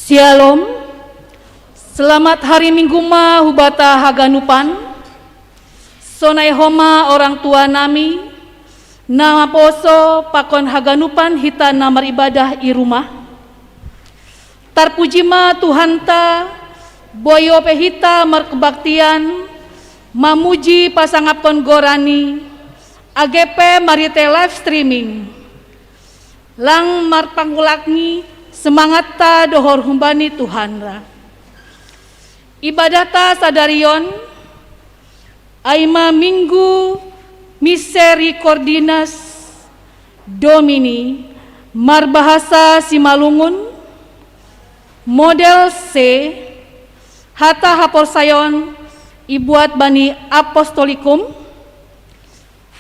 Shalom. Selamat hari Minggu ma hubata haganupan. Sonai homa orang tua nami. Nama poso pakon haganupan hita namar ibadah i rumah. Tarpuji ma Tuhan ta boyo pehita markebaktian mamuji pasangapon gorani AGP marite live streaming. Lang marpanggulakni semangat ta dohor humbani Tuhan ra. Ibadah ta sadarion aima minggu misericordinas Domini marbahasa Simalungun model C hata hapor sayon ibuat bani apostolikum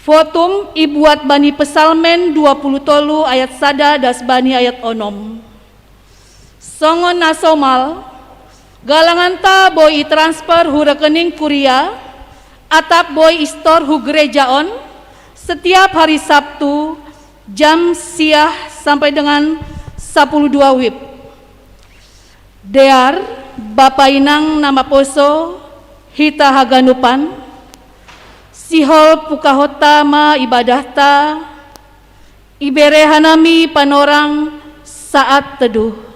fotum ibuat bani pesalmen 20 tolu ayat sada das bani ayat onom. Songon nasomal galangan ta boy transfer hu rekening kuria atap boy istor hu gerejaon setiap hari Sabtu jam siah sampai dengan 12 wib. Dear Bapa Inang nama poso hita haganupan sihol pukahota ma ibadah ta ibere hanami panorang saat teduh.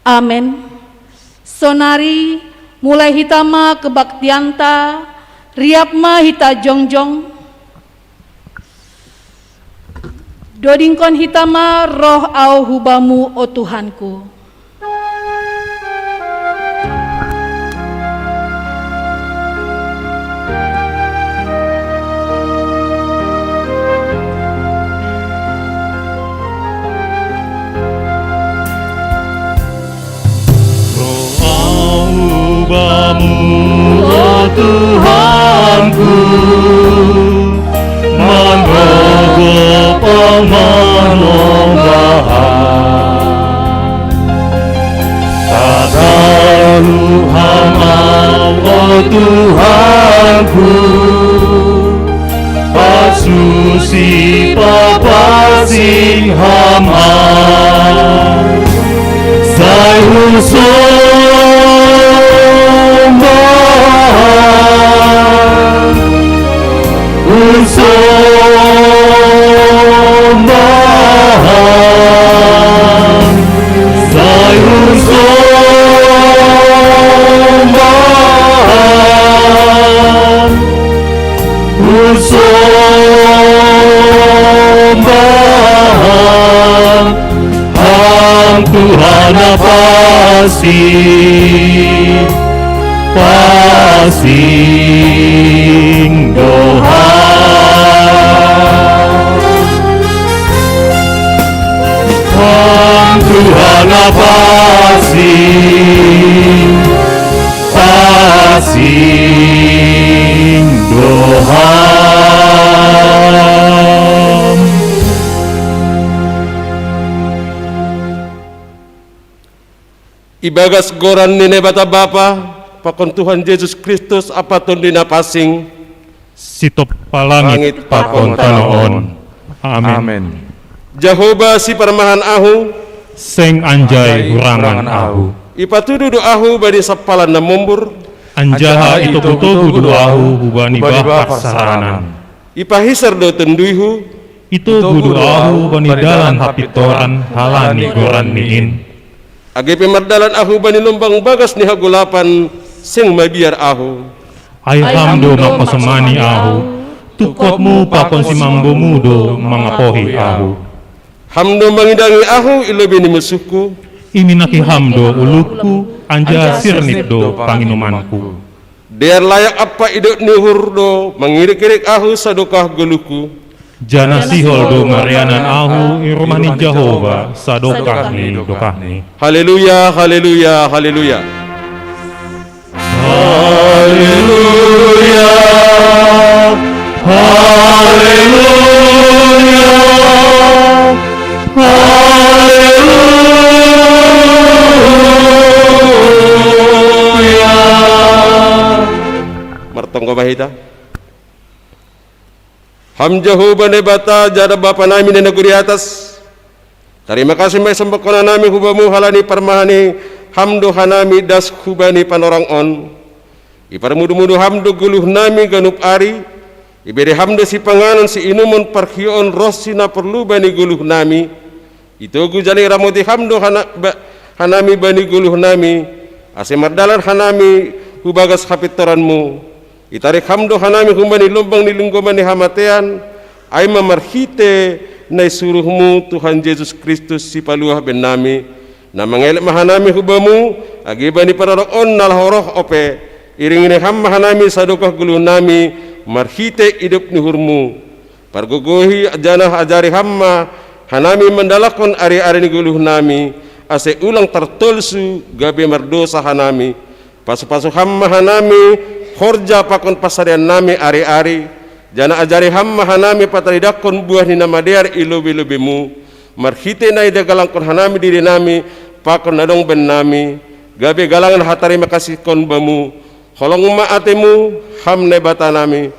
Amen. Sonari mulai hitama kebaktianta riapma hita jongjong dodingkon hitama roh au hubamu o Tuhanku. Oh Tuhanku, manggogo pamanonggahan, tadalu hamau oh Tuhanku, pasusi papasing hamau, sai Tuhan pasing doa Tuhan pasing doa. Ibagas goran nini bata Bapa, pakon Tuhan Yesus Kristus apaton dina pasing, sitop palangit pakon tanoon. Amen. Jehovah si parmahan ahu, seng anjay hurangan ahu, ipatudu ahu badi sapalan na mumbur, anjaha itu butuh budu ahu hubani bah paksaranan, ipahisar do tenduihu, itu budu ahu bani dalan hapitoran halani goran niin. Agi pemardalan ahu bani lombang bagas ni hagulapan sing mabiar ahu. Ay hamdo makosemani ahu, tukotmu pakon si mambo mudo mangapohi ahu. Hamdo mangidangi ahu ilobi ni musuhku, Iminaki hamdo uluku anja sirnit do panginumanku. Dear layak apa idok ni hurdo mengirik-irik ahu sadokah guluku. Jana sihol do marianan ahu irumani Jehova sadokahni dokahni. Haleluya, haleluya, haleluya. Haleluya, haleluya, haleluya. Martonggo bahita. Ham Jehovah ne bata jada bapa nami ne negeri atas. Terima kasih mai sembakona nami hubamu halani parmahani hamdo hanami das hubani panorang on. Ipar mudu-mudu hamdo guluh nami ganup ari. Ibere hamdo si panganan si inumun parhion rosina perlu bani guluh nami. Itu gujali ramoti hamdo hanami bani guluh nami. Ase mardalan hanami hubagas kapitoranmu. Itarik hamdo hanami humbani lumbang nilunggomani hamatean. Ay mamarhite na isuruhmu Tuhan Yesus Kristus si paluah ben nami na mangelek mahanami hubamu agibani pararoon nalhoroh ope iringine ham mahanami sadokah guluh nami marhite idup nihurmu pargogohi janah ajari hamma hanami mendalakon ari-ari ni guluh nami ase ulang tartolsu gabe mardosa hanami pasu-pasu hamma hanami horja pakon pasarian nami ari-ari jana ajari hamma hanami pataridakon buah ni namadear ilubi-lubimu marhite na idagalangkon hanami diri nami pakon nadong ben nami gabe galangan hatari makasih kon bamu holong maatemu hamne bata nami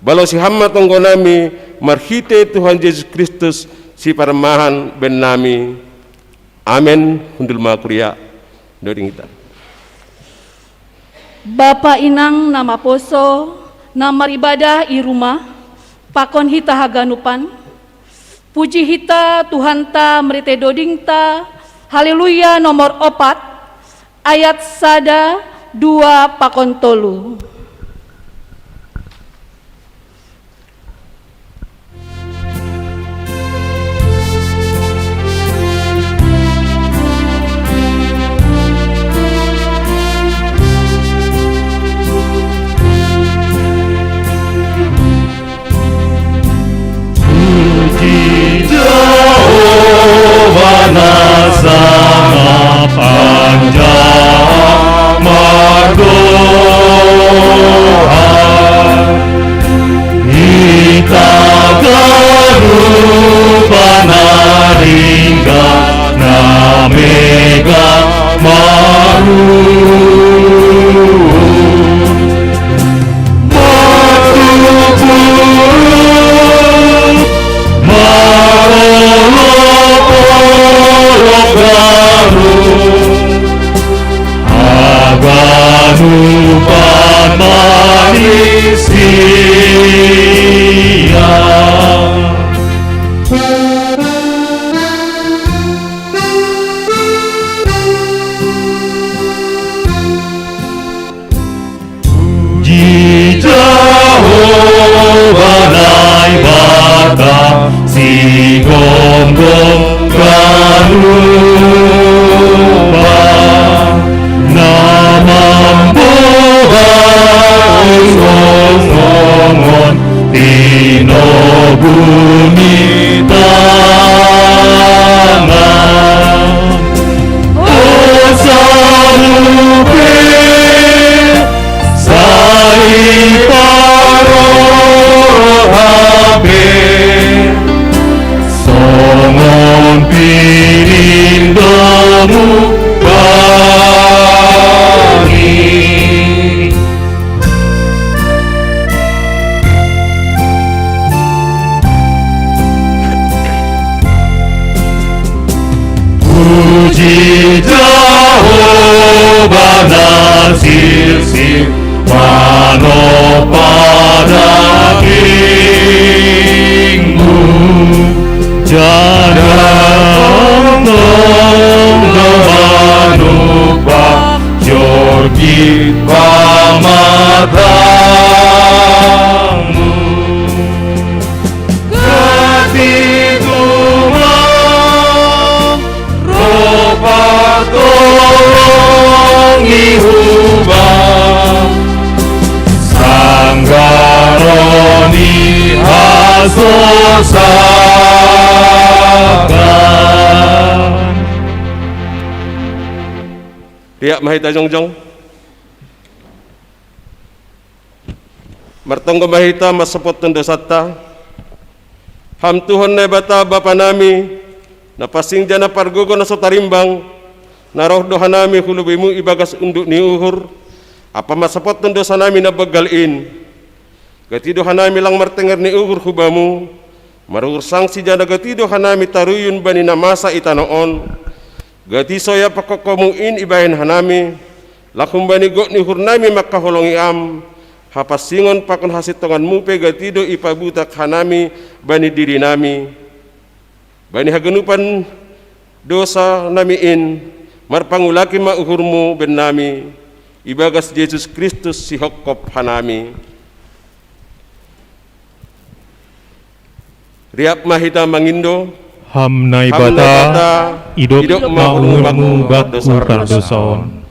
balo si hamma tonggo nami marhite Tuhan Yesus Kristus si parmahan ben nami amen hundul makuria doding kita Bapa inang nama poso nama ibadah i rumah pakon hita haganupan puji hita Tuhan ta merite doding ta haleluya nomor 4 ayat sada 2 pakon tolu. Sama panjang mardoa kita garupa naringga namega maru Aganupan manusia Puji Jehovah naik bata si gonggong garupa Songon tino bumi tangan Osarupe sai paro habe Songon pirindamu Puji Jehovah nasir-sir mano pada kingmu Jangan manupa jorgi pamatamu Ihubah Sanggaroni hasosakan Tiak mahita jongjong Martonggo mahita masapot dosata Ham Tuhan na bata bapa nami Napasing jana pargogo na sotarimbang Naroh doha nami hulubimu ibagas unduk ni uhur Apa masapot dosa nami na bagalin Gatido hanami lang martengar ni ugur hubamu, marugur sangsi jana gatido hanami taruyun bani namasa itanoon, gati soya pakokomuin ibahin hanami, lakum bani go ni hurnami makaholongi am, hapasingon pakon hasitongan mupe gatido ipabutak hanami bani diri nami, bani haganupan dosa namiin, marpangulaki mauhurmu ben nami, ibagas Yesus Kristus si hokop hanami. Riap mahita mangindo, Hamnai bata, idok maumurmu baku kardosaon.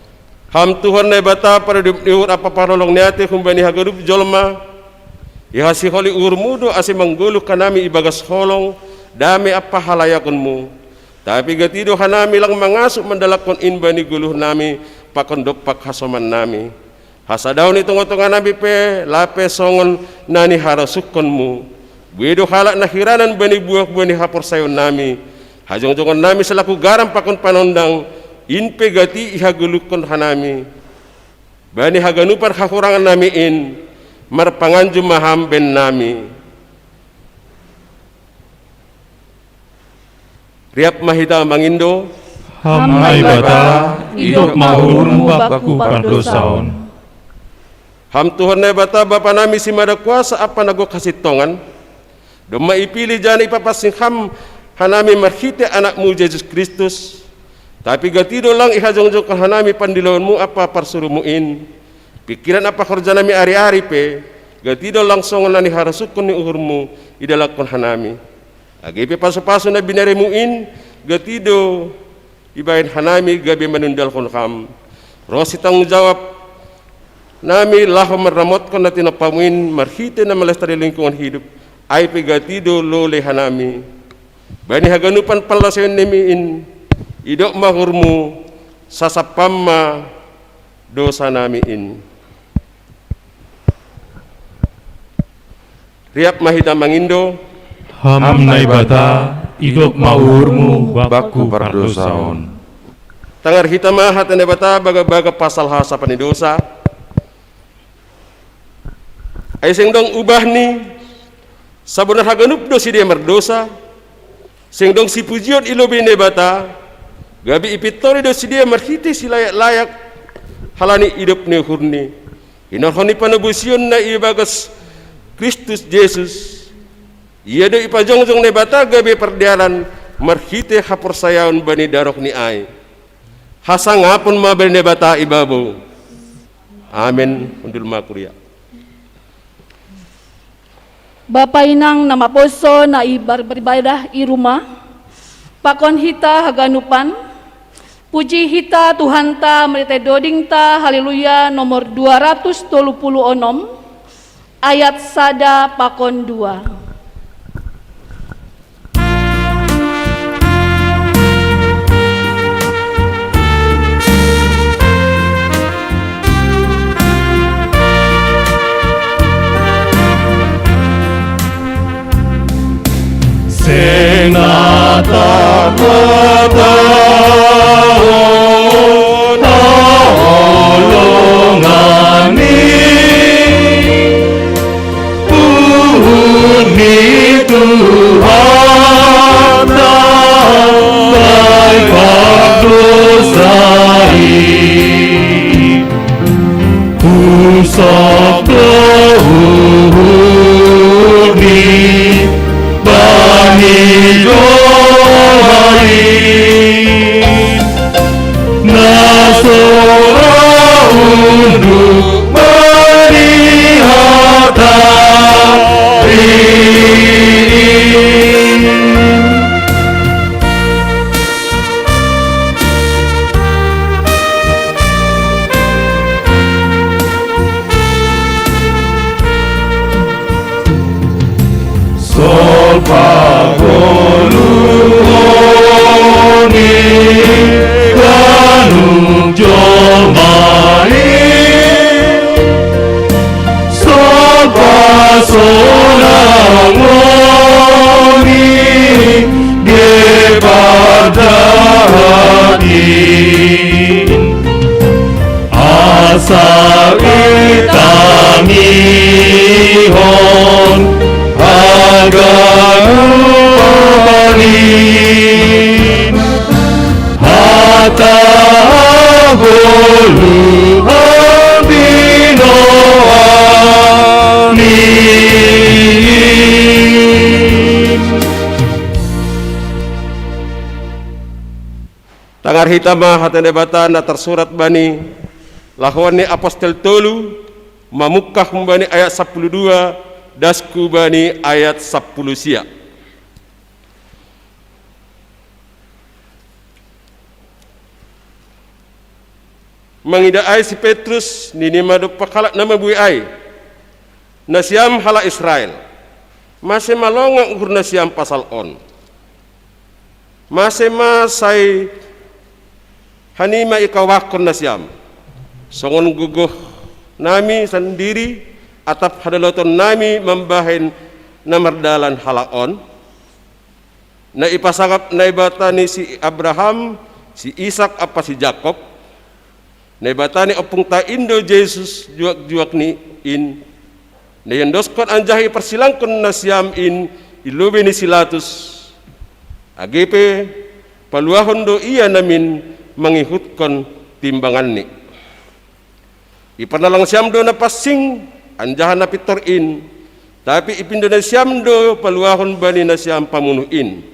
Ham Tuhan na bata para diur apa parolong niate kumbani hagarup jolma, ihasi holi urmudo asi manggulu kanami ibagas holong, dami apa halayakonmu. Tapi gatido hanami lang mangasuk mandalakon inbani guluh nami, pakondok pak hasoman nami. Hasadaw ni tungo-tunga nami pe, lape songon nani harasukonmu. Buedo halak na hiranan bani buah bani hapor sayon nami, hajong-jongan nami selaku garam pakon panondang, inpe gati ihagulukon hanami, bani haganupan hakurangan nami in, marpanganju maham ben nami. Riap mahita mangindo, Hamnai bata, idok maumurmu baku kardosaon. ham Tuhan na bata bapa nami si madakuasa apa nago kasitongan, doma ipili jana ipapasing ham hanami marhite anakmu Yesus Kristus, tapi gatido lang ihajong-jong hanami pandilonmu apa parsurumuin, pikiran apa kerja nami ari-ari pe, gatido lang songon nani harasukon ni uhurmu idalakon hanami, agipe paso-paso na binaremuin, gatido ibahin hanami gabi manundalkon ham, rosi tanggung jawab nami laho meramotkan na tinapamuin marhite na melestari lingkungan hidup, ay pigatido lole hanami, bani haganupan palasayon nemiin, idok mahurmu sasapamma dosa namiin. Riap mahita mangindo, Hamnai bata, idok maumurmu baku kardosaon. tangar hita mahatan na bata baga-baga pasal hasa panidosa, ay sengdong ubah ni, sabunan haganup do si dia merdosa, sengdong si pujion ilobi ne bata, gabi ipitori do si dia marhiti si layak-layak, halani hidup ne hurni, hinarhoni panabusion na ibagas Kristus Yesus, iya do ipajong-jong ne bata gabi perdialan, marhiti haporsayaon bani darok ni ay, hasangapon mabel ne bata ibabo, amin, undul makuria. Bapa inang nama poso na beribadah i rumah, pakon hita haganupan, puji hita Tuhan ta merite doding ta haleluya nomor 236 ayat sada pakon 2. Senata matahon naolongani, Puhuni Tuhan damai pagdosai, Pusat dohuni Johari Nasora unduk melihat hari. Sol pagoluoni kanung jomai, sol pasonangoni gepardahati, asa itami hon haganupanin hata bolu Tangar hitama hatene bata na tersurat bani lahuan ni apostol tolu mamukah bani ayat 12 dasku bani ayat 10 sia. Mangida ay si Petrus nini madu pakalak nama bui ay nasiam hala Israel masih malongang ukur nasiam pasal on masih masai hanima ikawakon nasiam songon guguh nami sendiri atap hadaloton nami membahin namardalan halaon na ipasangap na ibatani si Abraham si Ishak apa si Jacob na ibatani opung ta Indo Jesus juak-juak ni in na yandoskon anjahi persilangkon nasiam in ilubi ni silatus agepe paluahon do iya namin mangihutkan timbangan ni ipanalang siam do na pasing anjahan na pitorin tapi ipindo na siam do paluahon bani na siam pamunuin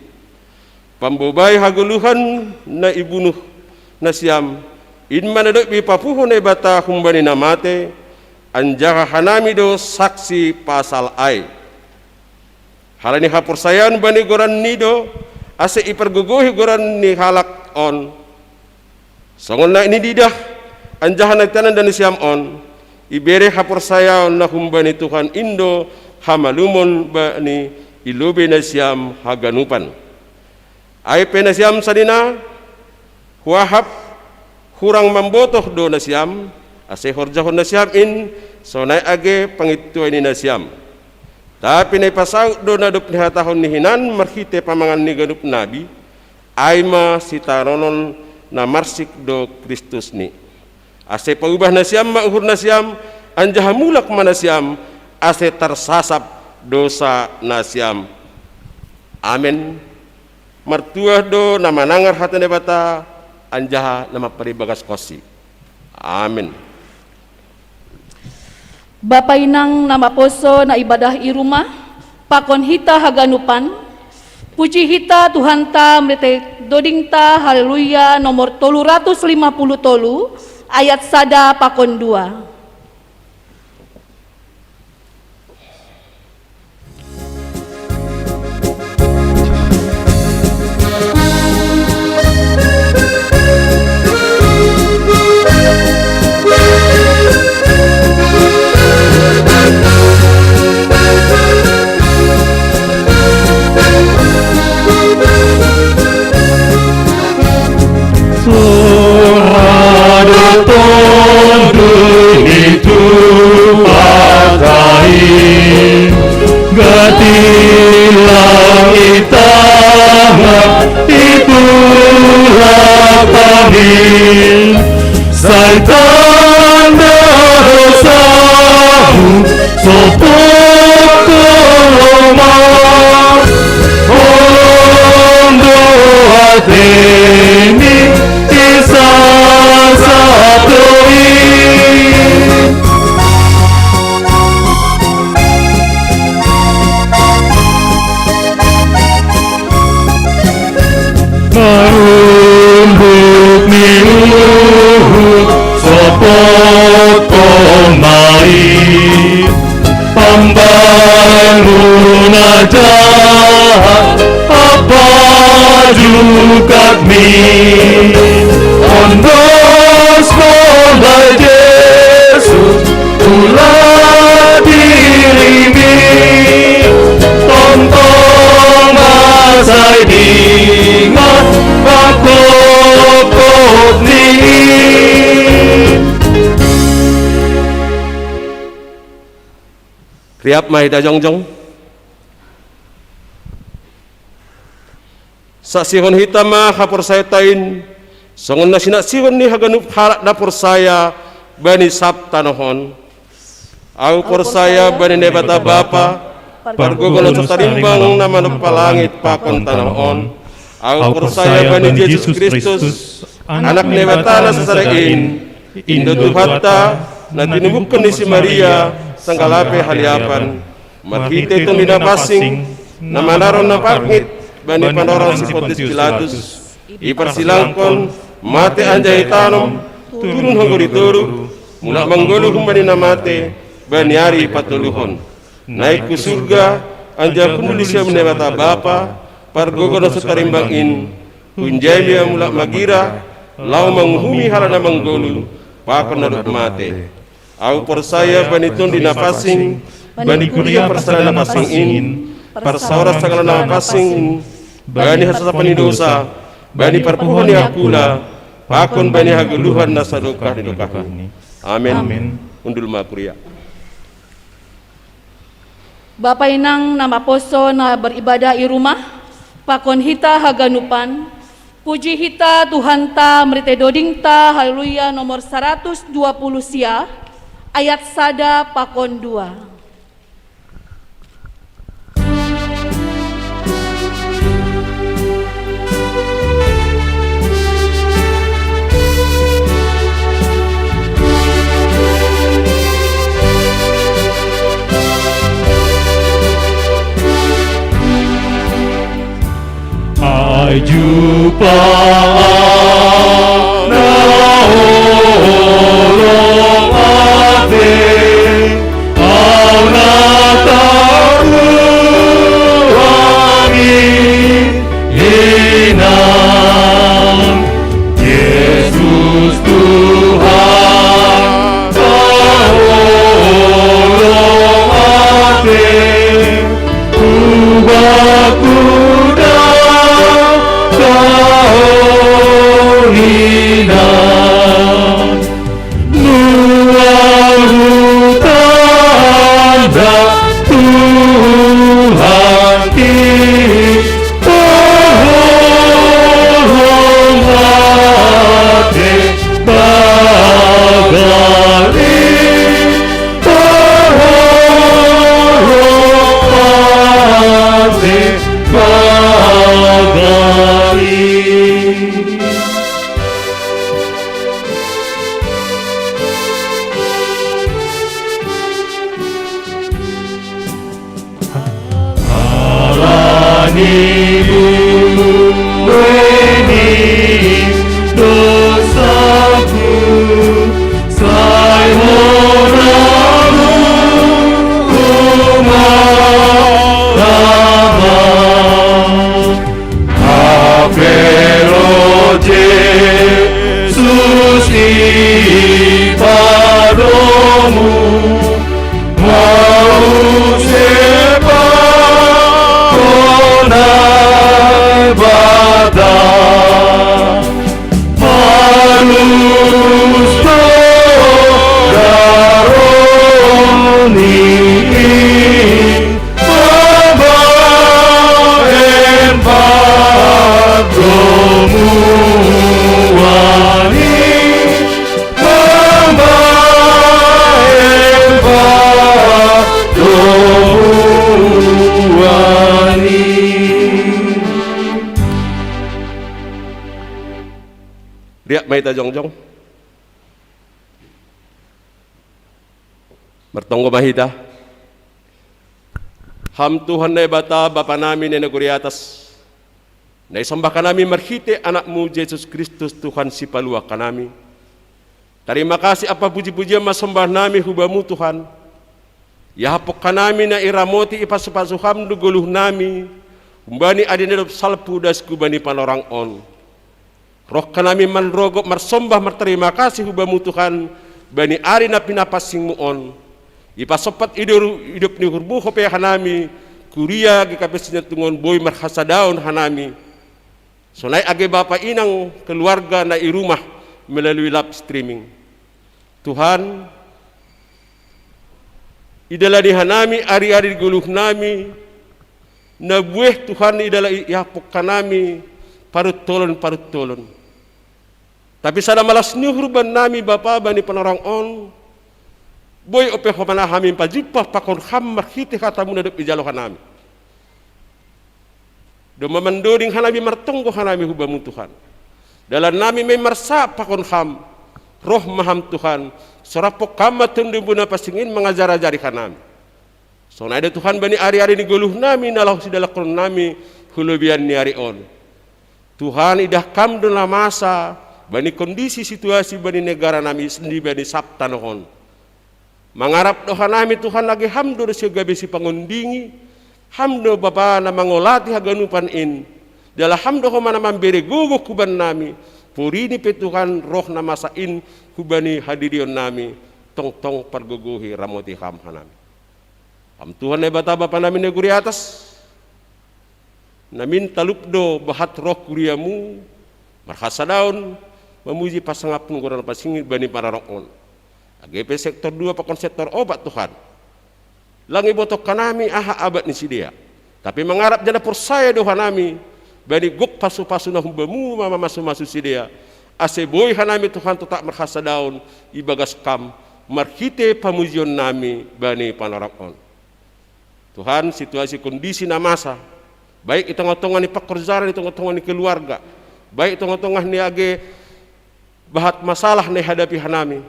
pambubay haguluhan na ibunuh na siam in manado ipapuho na ibata humbani na mate anjaha hanami do saksi pasal ay halani hapursayan bani goran nido ase iperguguhi goran ni halak on songon na ini didah anjahan nagtanan dan siam on ibere hapursayan na humbani Tuhan Indo hamalumon bani ilubi na siam haganupan ay penasiam sadina huahap hurang mambotoh do na siam ase horjahon na siam in sonay age pangituay ni na siam tapi na ipasang do na dup ni hatahon ni hinan marhite pamangan ni ganup nabi ay ma sitaronon na marsik do Kristus ni ase paubah na siam mauhur na siam anjaha mulak mana siam ase tersasap dosa na siam amin martuah do na manangar hatane bata anjaha nama paribagas kosi amin. Bapa inang nama poso na ibadah i rumah pakon hita haganupan puji hita Tuhan ta mrete doding ta haleluya nomor 350 tolu ayat sada pakon 2. Itu pakai gatilang itama itulah panin saitan dosamu sopok koloma ondo ateni isa satoi Marumbuk niluhuk sopot komari Pembangun aja apa juga mi Ondos modal Yesus ulah dirimi Tontong asai dingat pakokot ni Riap mahida jongjong sa sihon hitama hapur saya tain songon na sinasihon ni haganup halak dapur saya bani sabtanohon Au persaya bani nebata bapa pargogono tarimbang nama palangit pakon tanah on. Au persaya bani Yesus Kristus anak nebatana sasarein indo tuhata na tinubukkan ni si Maria sanggalape haliapan marhite itong dinapasing na manaron na pangit bani panorang si Pontius Pilatus iparsilangkon mate anjay tanom turun hanggorituru mula manggolo kumbani na mate baniari patuluhon naik ke surga anja kundulisya menebata bapa pargogono sutarimbangin kunjaya mula magira lau menghumi halana manggolu pakon naduk mate au persaya banitun dinapasing bani kuria persana napasingin persauras sagala napasing bani hasasa panidosa bani parpuhon yakula pakon bani haguluhan nasadukah didukah. Amin. Undul makuria. Bapa inang nama poso na beribadah di rumah pakon hita haganupan puji hita Tuhan ta merite doding ta haleluya nomor 120 sia ayat sada pakon 2. Ai jumpa na olong ate au na tahu angin hinam Yesus Tuhan olong ate ubaku Riak maita jongjong bertonggo mahita ham Tuhan na bata bapa namin na naguri atas na isambah kanami marhite anakmu Yesus Kristus Tuhan si palua kanami. Terima kasih apa puji-pujian masambah nami hubamu Tuhan ya hapok kanami na iramoti ipasupasu hamdu guluh nami umbani adinedop salpu das kubani panorang on roh kanami manrogok marsombah marterima kasih hubamu Tuhan bani ari na pinapasingmu on ipasopat hidup ni hurbu hope hanami kuria gikapesinya tungon boy marhasadaon hanami sonai age bapa inang keluarga na irumah melalui live streaming Tuhan idala di hanami ari-ari guluh nami na bueh Tuhan idala yapok kanami parut tolon tapi sada malas nyuhurban nami bapa bani panorang on Boy ope homana hamin pajupa pakon ham marhite kata muna dep ijalo hanami. Do mamandoding hanami martonggo hanami hubamu Tuhan. Dalam nami may marsa pakon ham roh maham Tuhan. Sorapok kama tundubuna pasingin mengajari hanami. So na ada Tuhan bani ari-ari ni guluh nami nalah sidalakon nami hulubian ni ari on. Tuhan idah kam dalam masa bani kondisi situasi bani negara nami sendi bani sabta nohon. Mangarap doha nami Tuhan lagi hamdo do siya gabi si pangundingi, hamdo bapa na mangolati haganupan in, dala hamdo ko manaman bere guguk kuban nami, purini pe Tuhan roh na masain kubani hadirion nami, tong parguguhi ramoti ham hanami. Ham Tuhan na bata bapa namin na guri atas, namin talupdo bahat roh kuriamu, marhasa daun, memuji pasangap nungguran pasingit bani para rokon. AGP sektor 2 pakon sektor obat Tuhan. Langi botok kanami aha abad ni sidia. Tapi mengharap jana persaya doha nami bani guk pasu-pasu na humbamu mama masu-masu sidia. Ase boy hanami Tuhan tetap merhasa daun ibagas kam marhite pamujion nami bani panarakon. Tuhan situasi kondisi na masa baik itong-itongan ni pekerjaan, itong-itongan ni keluarga, baik itong-itongan ni age bahat masalah ni hadapi hanami.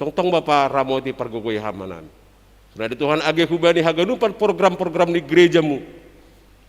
Tong Bapa ramoti pargugoy hamanan. Sudah di Tuhan age hubani haganupan program-program di gerejamu.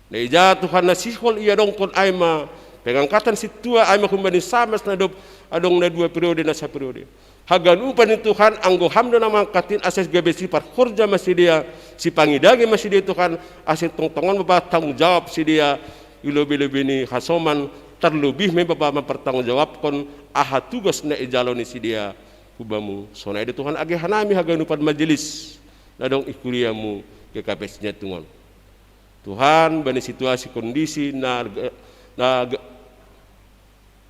Na ija Tuhan na sihol iya dongkon aima pengangkatan situa aima hubani samas na dop adong na 2 periode na sa periode. Haganupan ni Tuhan anggo hamdo na mangkatin ases gabesi par khurja masih dia si pangidagi masih dia Tuhan ases tong-tongan Bapa tanggung jawab si dia ilobi-lobi ni hasoman terlebih me Bapa mempertanggungjawabkan aha tugas na ijaloni si dia hubamu. So na ida Tuhan age hanami haganupan majelis na dong ikuriamu ke kapesnya tungon. Tuhan bani situasi kondisi na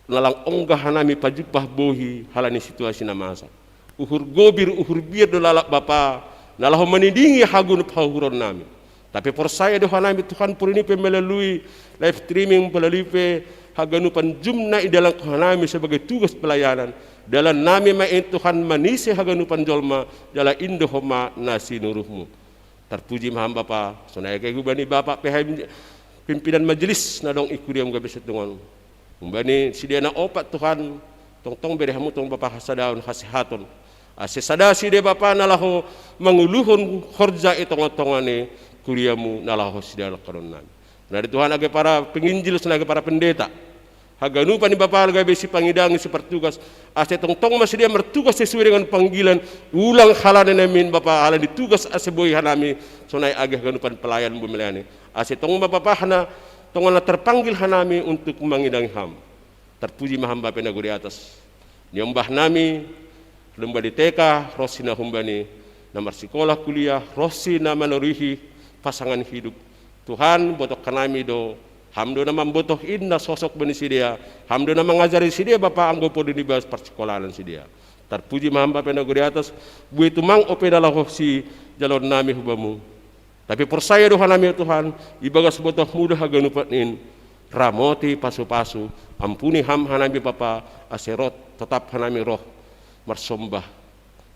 nalang onggah hanami pajupah bohi halani situasi na masa. Uhur gobir uhur biar do lalak Bapa nalah menidingi hagun pahuron nami. Tapi persaya do hanami Tuhan purini pe melalui live streaming melalui pe haganupan jumna idalang hanami sebagai tugas pelayanan. Dalam nami main Tuhan manisi haganupan jolma jala indohoma nasi nuruhmu. Terpuji maham Bapa, sonai kay hubani Bapa pehai pimpinan majelis na dong ikuriam gabi setungon. Hubani sidia na opat Tuhan, tong berehamu tong Bapa hasadaon hasihaton. Asesada sidia Bapa nalaho manguluhun khorja itong-tongane kuriamu nalaho sidia lakaron nami. Nah Tuhan age para penginjil senage para pendeta. Haganupan ni Bapa gabi si pangidangi si pertugas ase tong masih dia mertugas sesuai dengan panggilan ulang halane namin Bapa halan ditugas ase boy hanami sonai agih haganupan pelayan bumelayani ase tong Bapa hana tong na terpanggil hanami untuk mangidangi ham. Terpuji maham Bapa na guri atas nyombah nami lembah di TK rosina humbani namar sekolah kuliah rosina manurihi pasangan hidup Tuhan botok kanami do hamdo na mambotoh inna sosok bani sidia hamdo na mengajari sidia Bapa anggo po dinibas persekolahan sidia. Terpuji maham Bapa na guri atas buih tumang ope dalaho si jalon nami hubamu. Tapi persaya doha nami Tuhan ibagas botoh mudah haganupanin ramoti pasu-pasu ampuni ham hanami Bapa aserot tetap hanami roh marsombah.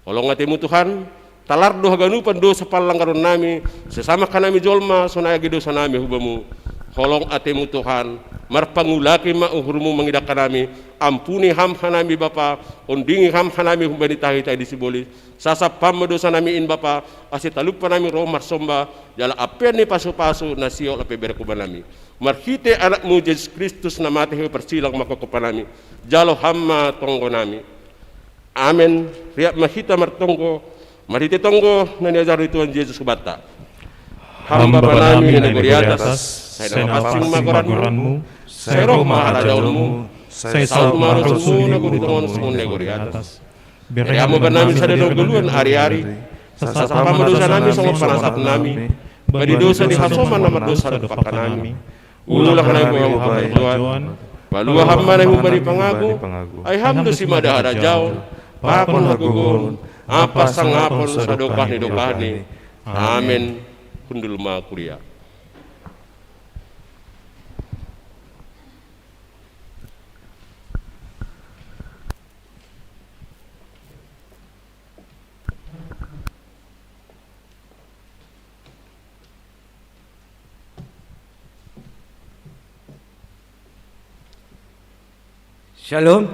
Olong atimu Tuhan talar doha ganupan dosa palanggaron nami sesama kanami jolma sonaya dosa nami hubamu. Holong atimu Tuhan marpangulaki mauhurmu mengidak nami ampuni ham hanami Bapa ondingi ham hanami humbani tahi-tahi disiboli sasap pam dosa nami in Bapa asit talupa nami roh marsomba jala apen ni pasu-pasu nasio lape berkuban nami marhite anakmu Yesus Kristus namate persilang makokopan nami jalo hamma tonggo nami amen riak mahita martonggo marhite tonggo nani ajaru Tuhan Yesus kubata hamba nami na guri atas saya napasing magoranmu, saya roh maharajaulmu, saya saut marusunmu na guri tongon sumun na guri atas. Beriamu nami sa dadong guluan ari-ari, sa pamadosa nami sa panasap nami, badi dosa di hasoman na madosa dopakan nami. Ulang na yung mga kabajuan, balua hamba na yung bari pangago, ay hamdo si madaharajaon, pakon hagugon, apas ang apon sa dokah ni. Amen. Kundul ma kuria. Shalom.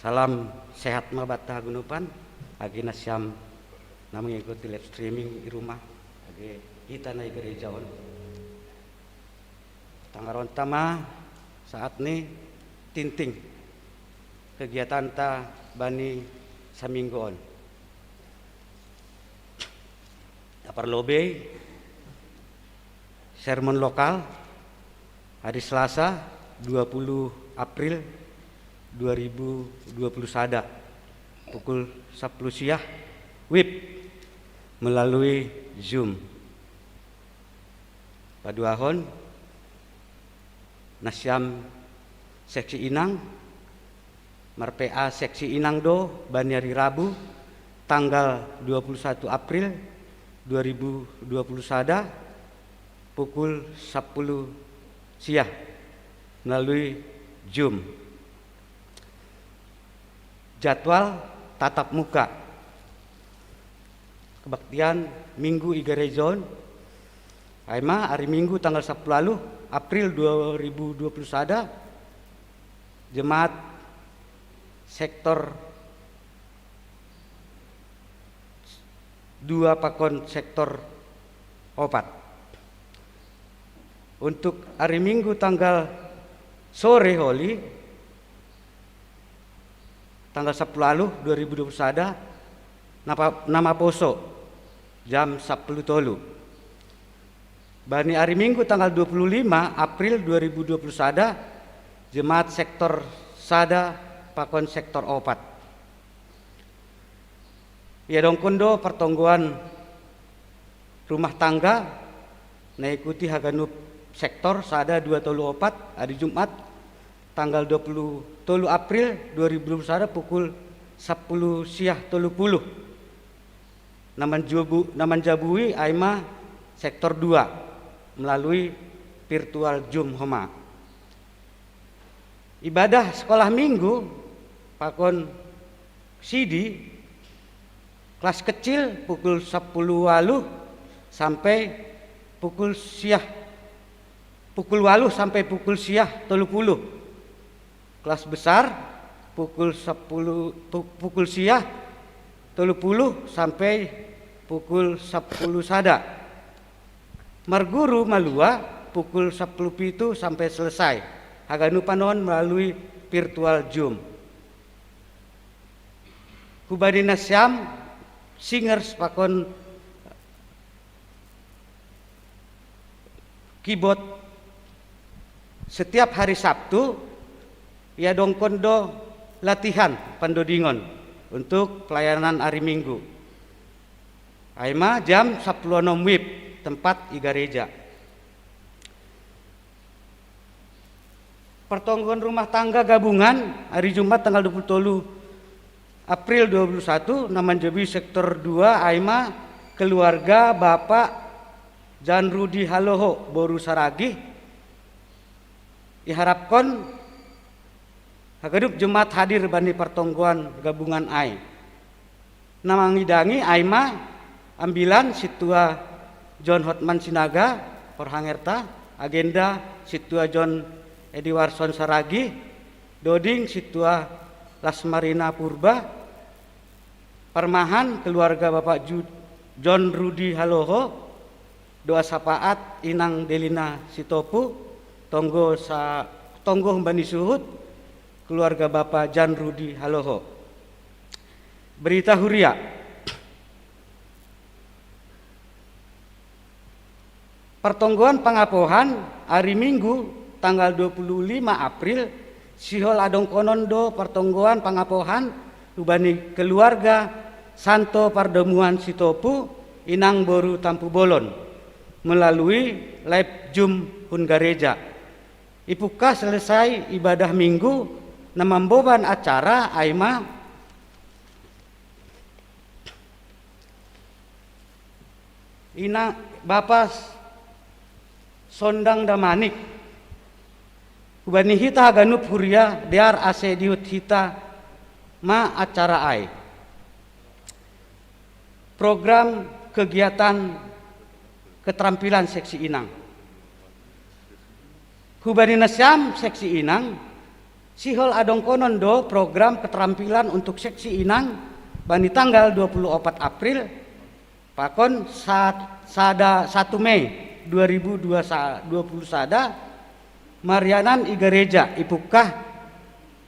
Salam sehat mabata gunupan. Agi nasyam na mengikuti live streaming di rumah. Agi kita na gereja on. Tanggaron tama saat ini tinting kegiatan ta bani saminggoon. Dapar lobe sermon lokal hari Selasa 20 April 2020 sada pukul 10 siang WIB melalui Zoom. Paduahon nasyam seksi Inang Marpea seksi Inang do bani hari Rabu tanggal 21 April 2020 sada pukul 10 siang melalui Zoom. Jadwal tatap muka kebaktian Minggu Igarezon Aima hari Minggu tanggal 10 lalu April 2020 sada jemaat sektor 2 pakon sektor opat. Untuk hari Minggu tanggal sore holi tanggal 10 lalu 2020 sada nama poso jam 10 tolu. Bani hari Minggu tanggal 25 April 2020 sada jemaat sektor sada pakon sektor opat. Ya dong kondo pertonggoan rumah tangga naikuti haganup sektor sada 2 tolu opat hari Jumat tanggal 20 tolu April 2021 sada pukul 10 siang tolu puluh. Naman jabui aima sektor 2 melalui virtual Zoom homa. Ibadah sekolah minggu pakon sidi kelas kecil pukul 10 walu sampai pukul siang pukul walu sampai pukul siang 30. Kelas besar pukul 10 pukul siang 30 sampai pukul 10 sada. Marguru malua pukul 10 pitu sampai selesai. Haganu panon melalui virtual Zoom. Kubadi nasyam singers pakon keyboard setiap hari Sabtu ya dong kondo latihan pandodingon untuk pelayanan hari Minggu. Aima jam 10 WIB tempat igareja. Pertonggon rumah tangga gabungan hari Jumat tanggal 27 April 2021 naman jabi sektor 2 Aima keluarga Bapak Jan Rudi Haloho Boru Saragi diharapkan hagadup jemaat hadir bani pertonggoan gabungan ai. Namangidangi Aima ambilan situa John Hotman Sinaga Porhangerta agenda situa John Edi Warson Saragi Doding situa Lasmarina Purba Permahan keluarga Bapak John Rudi Haloho doa sapaat Inang Delina Sitopu tonggo Mbani Suhud keluarga Bapak Jan Rudi Haloho. Berita Huria pertonggoan pangapohan hari Minggu tanggal 25 April sihol adong konondo pertonggoan pangapohan ubani keluarga Santo Pardemuan Sitopu Inang Boru Tampu Bolon melalui live Zoom Hungareja. Ipuka selesai ibadah Minggu namamboban acara Aima Ina Bapak Sondang Damanik ubani hita ganup huria dear ase diut hita ma acara ai program kegiatan keterampilan seksi Inang Hubani Nasyam seksi Inang, sihol adong konondo program keterampilan untuk seksi Inang bani tanggal 24 April pakon sada 1 Mei 2020 sada Marianan i gereja ipukah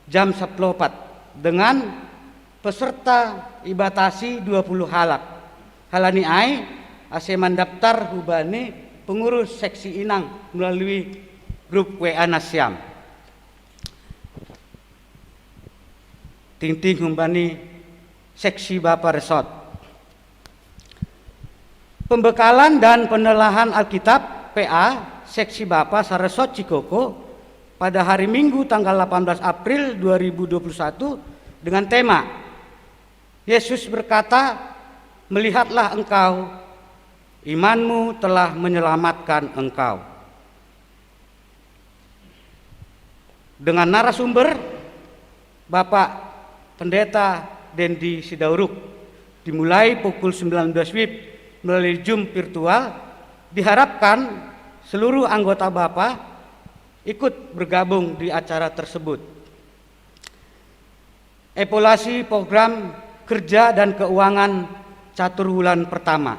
jam 10.4 dengan peserta ibatasi 20 halak. Halani ai ase mendaftar hubani pengurus seksi Inang melalui grup WA Nasyam. Ting-ting hubani seksi Bapak Resort. Pembekalan dan penelahan Alkitab PA seksi Bapak Saresot Cikoko pada hari Minggu tanggal 18 April 2021 dengan tema Yesus berkata, melihatlah engkau, imanmu telah menyelamatkan engkau. Dengan narasumber Bapak Pendeta Dendi Sidauruk, dimulai pukul 19 WIB melalui Zoom virtual. Diharapkan seluruh anggota Bapak ikut bergabung di acara tersebut. Evaluasi program kerja dan keuangan catur bulan pertama.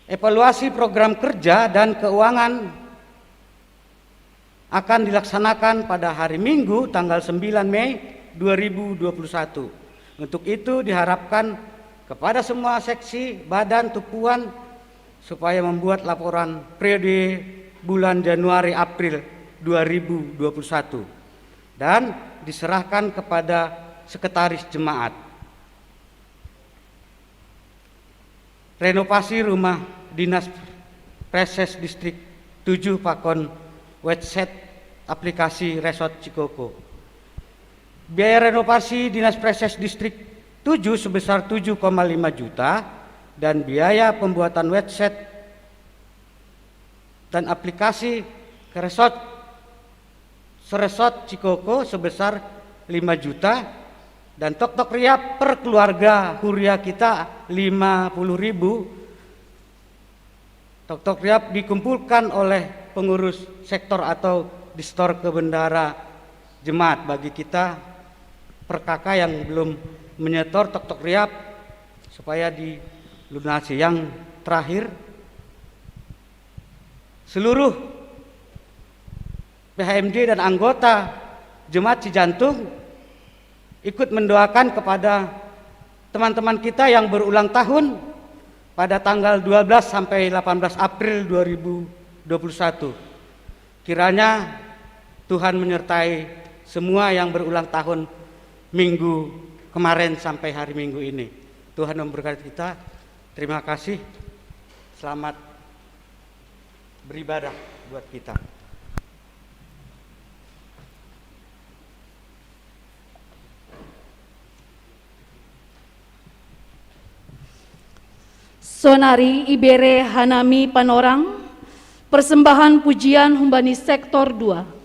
Evaluasi program kerja dan keuangan akan dilaksanakan pada hari Minggu tanggal 9 Mei 2021. Untuk itu diharapkan kepada semua seksi, badan, tumpuan supaya membuat laporan periode bulan Januari-April 2021 dan diserahkan kepada sekretaris jemaat. Renovasi rumah dinas Preses Distrik 7 Pakon website aplikasi Resort Cikoko. Biaya renovasi dinas Preses Distrik 7 sebesar 7,5 juta dan biaya pembuatan website dan aplikasi ke Resort Cikoko sebesar 5 juta dan tok-tok riap per keluarga huria kita 50.000. Tok-tok riap dikumpulkan oleh pengurus sektor atau distor ke bendara jemaat. Bagi kita per kakak yang belum menyetor tok-tok riap supaya dilunasi. Yang terakhir, seluruh PHMD dan anggota Jemaat Cijantung ikut mendoakan kepada teman-teman kita yang berulang tahun pada tanggal 12 sampai 18 April 2021. Kiranya Tuhan menyertai semua yang berulang tahun minggu kemarin sampai hari Minggu ini. Tuhan memberkati kita. Terima kasih. Selamat beribadah buat kita. Sonari Ibere Hanami Panorang, persembahan pujian Humbani Sektor 2.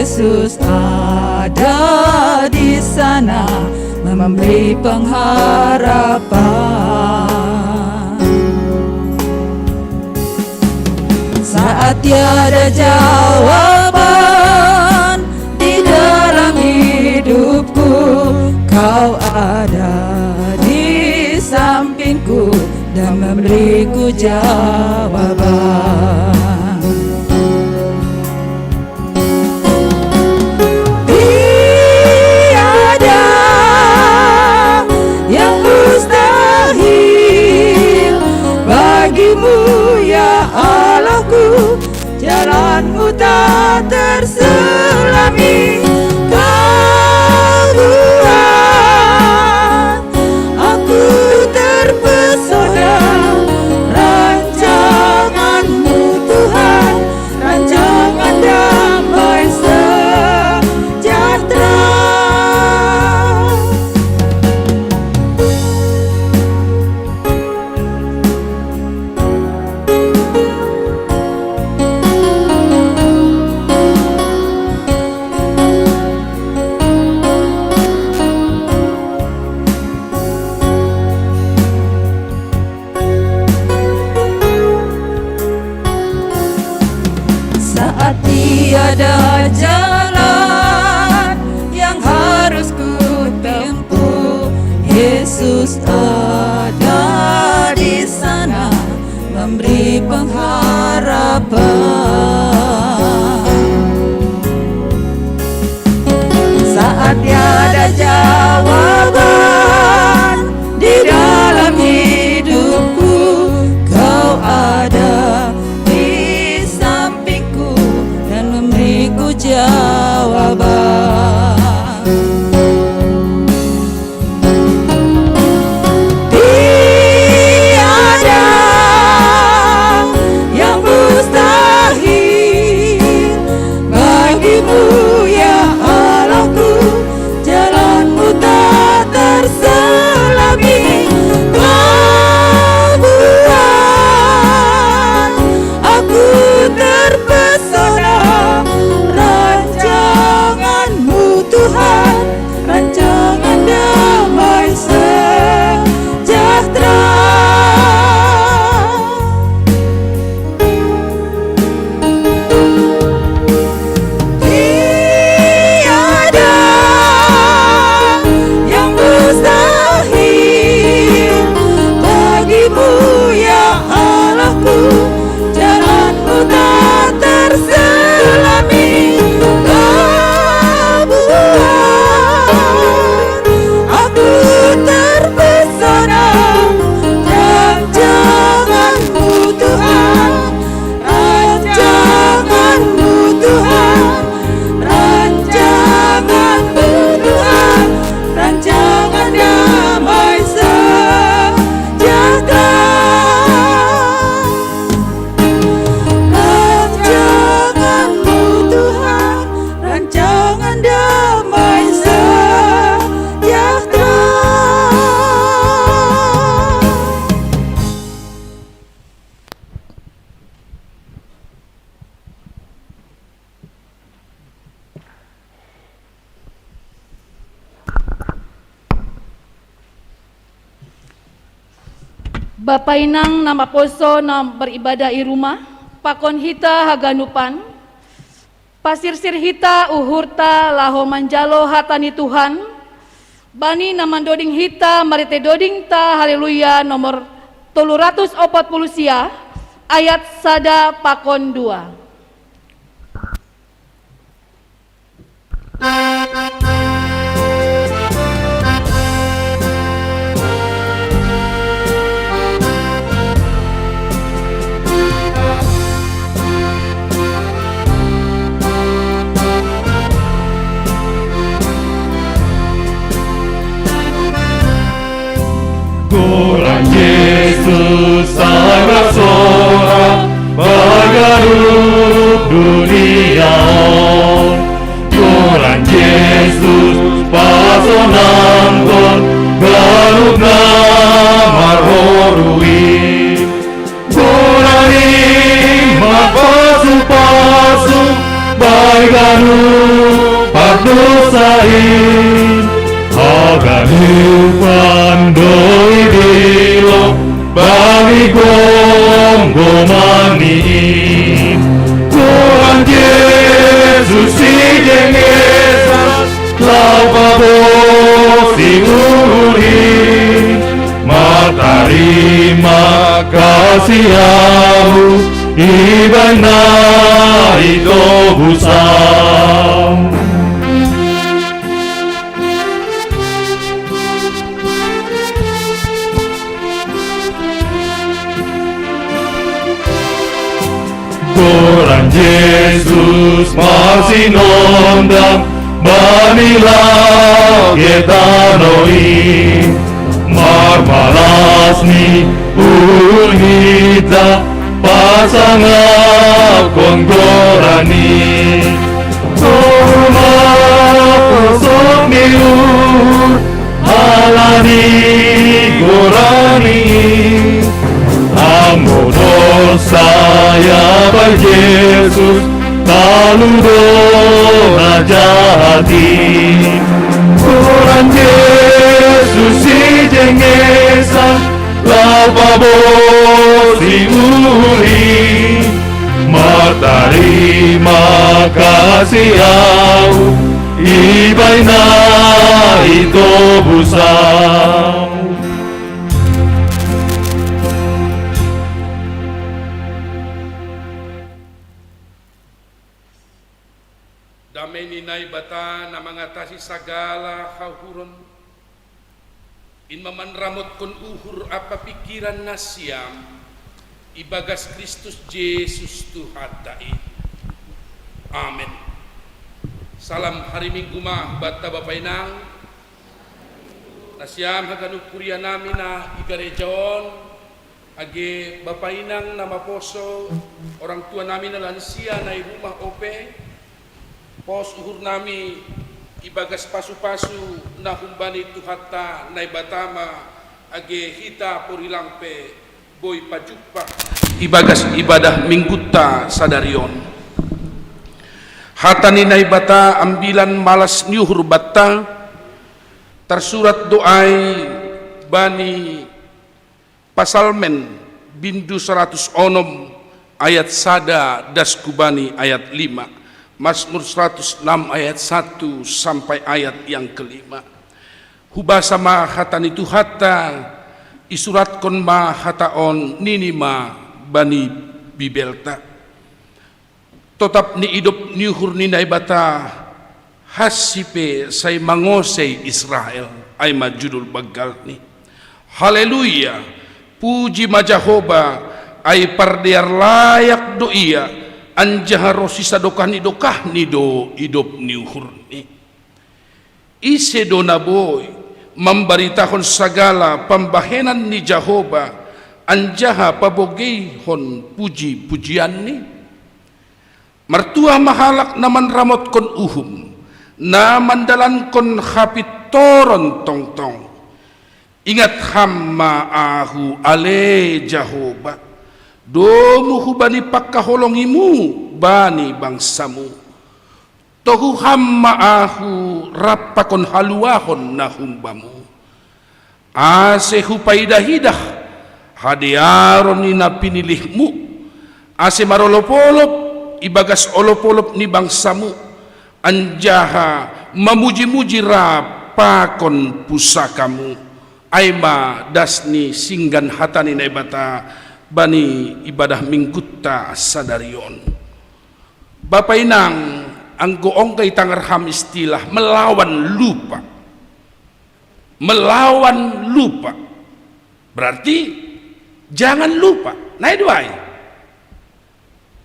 Yesus ada di sana memberi pengharapan. Saat saat tiada jawaban di dalam hidupku, Kau ada di sampingku dan memberiku jawaban. Tiada yang mustahil bagimu ya Allahku, jalanmu tak terselami. Kau Tuhan, aku terpesona rancanganmu Tuhan, rancangan damai sejahtera. Saat tiada jalan yang harus ku tempuh, Yesus ada di sana memberi pengharapan. Saat tiada jawaban di dalam hidupku, Kau ada di sampingku dan memberiku jawaban. Tiada yang mustahil bagimu ya Allahku, jalanmu tak terselami. Kau buat aku terpesona rancanganmu Tuhan, rancangan damai sejahtera. Tiada yang mustahil bagimu ya Allahku, jalanmu tak terselami. Kau buat aku terpesona rancanganmu Tuhan, rancanganmu Tuhan, rancanganmu Tuhan, rancangan damai sejahtera. Rancanganmu Tuhan, rancangan damai sejahtera. Bapak Inang nama poso nam beribadah i rumah, pakon hita haganupan, pasirsir hita uhurta laho manjalo hatani Tuhan, bani naman doding hita marite doding ta haleluya nomor 340 sia ayat sada pakon 2. Tuhan Yesus sangat sorak bagarup dunia. Tuhan Yesus pasonan kon garup namar horui. Kurani mapasu-pasu bagarup pardosain. Haganupan doi bilo bagi gonggo mani jengesan Laupabo siuri Matari makasiahu Ibana ito busang Tuhan Yesus masih nondang Manilah kita noi Marmalasni unita pasangan konggorani Toma pasok miur halani gorani Amor saya by Yesus taludo najati Tuhan Yesus si jengesan Laupabo si uri Matari makasiahu Ibay na ito busang Damay ninay bata na mangatasi sagala kahuron. Inmaman ramot kon uhur apa pikiran na siyam. Ibagas Kristus Jesus Tuhan dai. Amen. Salam hari Minggu mah bata bapainang. Nasyam haganuk kurya namin na igarejaon. Age bapainang na maposo. Orang tua namin na lansia na rumah ope. Pos uhur nami ibagas pasu-pasu na humbani tuhata na ibatama age hita purilampe boy pajukpa ibagas ibadah mingguta sadarion hatani na ibata ambilan malas niuhur batta tersurat doai bani pasalmen bindu 106 ayat sada das kubani ayat 5 Mazmur 106 ayat 1 sampai ayat yang kelima. Hubasa ma hatan itu hata isurat kon ma hataon ninima bani bibelta. Totap ni hidup ni uhur ni naibata hasipe say mangosay Israel ay majudul bagal ni. Haleluya. Puji majahoba ay pardiar layak doia. Anjaharo sisa dokah ni do hidup ni uhur ni ise do naboy memberitakan segala pembahenan ni Jehovah anjaha pabogehon puji-pujian ni mertua mahalak naman ramot kon uhum naman dalan kon hapit toron tong-tong ingat hamma ahu ale Jehovah domu hubani pakkaholongimu bani bangsamu tohu hamma ahu rappakon haluahon na humbamu ase hupaidahidah hadiaron ni na pinilihmu ase marolopolop ibagas olopolop ni bangsamu anjaha mamuji-muji rapakon pusakamu aima dasni singgan hatani na ibata bani ibadah mingguta sadarion. Bapak inang ang goong kay tangarham istilah melawan lupa. Melawan lupa. Berarti jangan lupa. Naidway.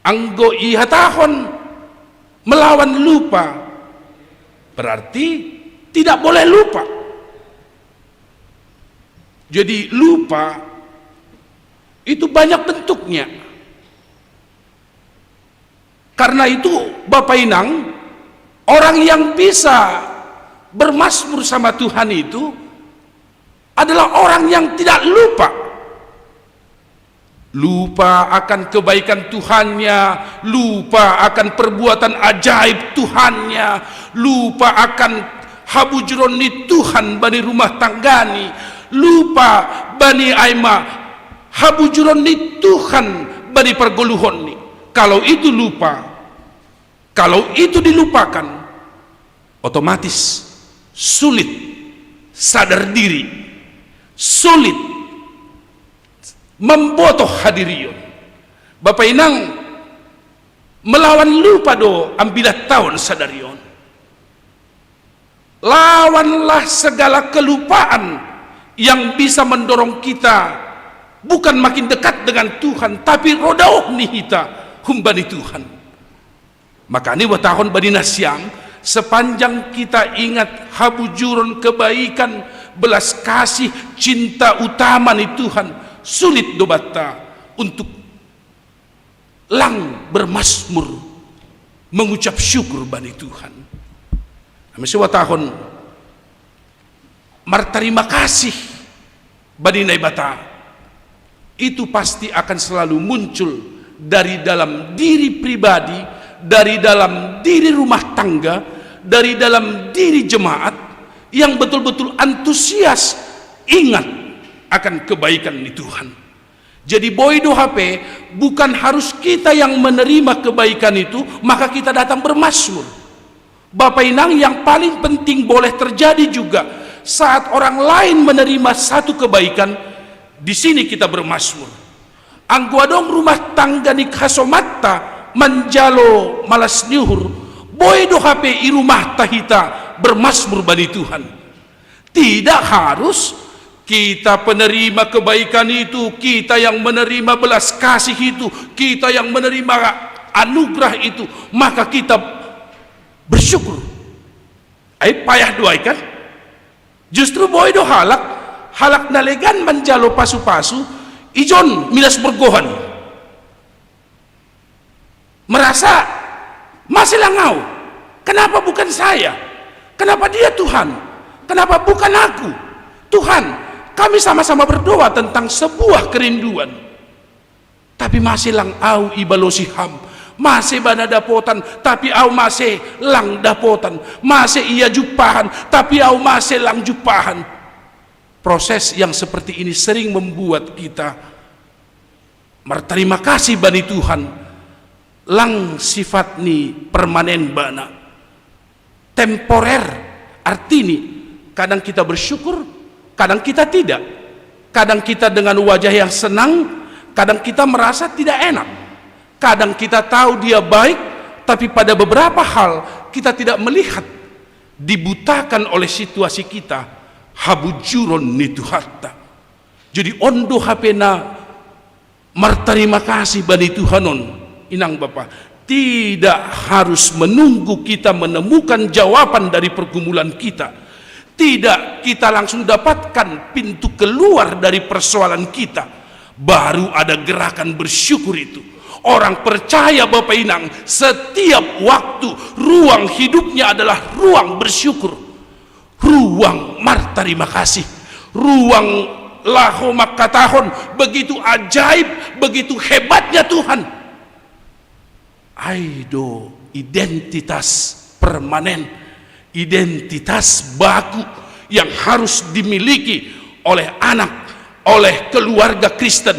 Ang go ihatahon melawan lupa. Berarti tidak boleh lupa. Jadi lupa itu banyak bentuknya. Karena itu Bapak Inang, orang yang bisa bermazmur sama Tuhan itu adalah orang yang tidak lupa. Lupa akan kebaikan Tuhannya, lupa akan perbuatan ajaib Tuhannya, lupa akan habujroni Tuhan bani rumah tanggani, lupa bani aima habujuron ni Tuhan bani pergoluhon ni. Kalau itu lupa, kalau itu dilupakan, otomatis sulit sadar diri, sulit membotoh hadirion. Bapak Inang melawan lupa do ambilah tahun sadarion. Lawanlah segala kelupaan yang bisa mendorong kita bukan makin dekat dengan Tuhan, tapi rodauh nihita humbani Tuhan. Maka ini tahun bani nasyam, sepanjang kita ingat habujuron kebaikan, belas kasih, cinta utama nih Tuhan, sulit dobata untuk lang bermasmur mengucap syukur bani Tuhan. Mesiwa tahun martarima kasih bani naibata itu pasti akan selalu muncul dari dalam diri pribadi, dari dalam diri rumah tangga, dari dalam diri jemaat yang betul-betul antusias ingat akan kebaikan di Tuhan. Jadi boido HP bukan harus kita yang menerima kebaikan itu maka kita datang bermasmur. Bapak Inang, yang paling penting boleh terjadi juga saat orang lain menerima satu kebaikan, di sini kita bermasmur. Angguadong rumah tangga ni kasomatta menjalo malas nyuhur, boy do HP i rumah tahita bermasmur bani Tuhan. Tidak harus kita penerima kebaikan itu, kita yang menerima belas kasih itu, kita yang menerima anugerah itu, maka kita bersyukur. Payah doai kan? Justru boy do halak nalegan menjalo pasu-pasu ijon milas bergohan, merasa masih langau, kenapa bukan saya, kenapa dia Tuhan, kenapa bukan aku. Tuhan, kami sama-sama berdoa tentang sebuah kerinduan, tapi masih langau ibalosi ham, masih bana dapotan, tapi au masih lang dapotan, masih ia jupahan, tapi au masih lang jupahan. Proses yang seperti ini sering membuat kita berterima kasih bani Tuhan, lang sifat ni permanen bana, temporer. Artinya kadang kita bersyukur, kadang kita tidak, kadang kita dengan wajah yang senang, kadang kita merasa tidak enak, kadang kita tahu dia baik, tapi pada beberapa hal kita tidak melihat, dibutakan oleh situasi kita. Habujuron nitu hatta. Jadi ondo hapena martarima kasih bani Tuhanon inang Bapa, tidak harus menunggu kita menemukan jawaban dari pergumulan kita, tidak kita langsung dapatkan pintu keluar dari persoalan kita baru ada gerakan bersyukur itu. Orang percaya Bapak Inang setiap waktu ruang hidupnya adalah ruang bersyukur, ruang martarima kasih, ruang laho makatahon. Begitu ajaib, begitu hebatnya Tuhan. Aido identitas permanen, identitas baku yang harus dimiliki oleh anak, oleh keluarga Kristen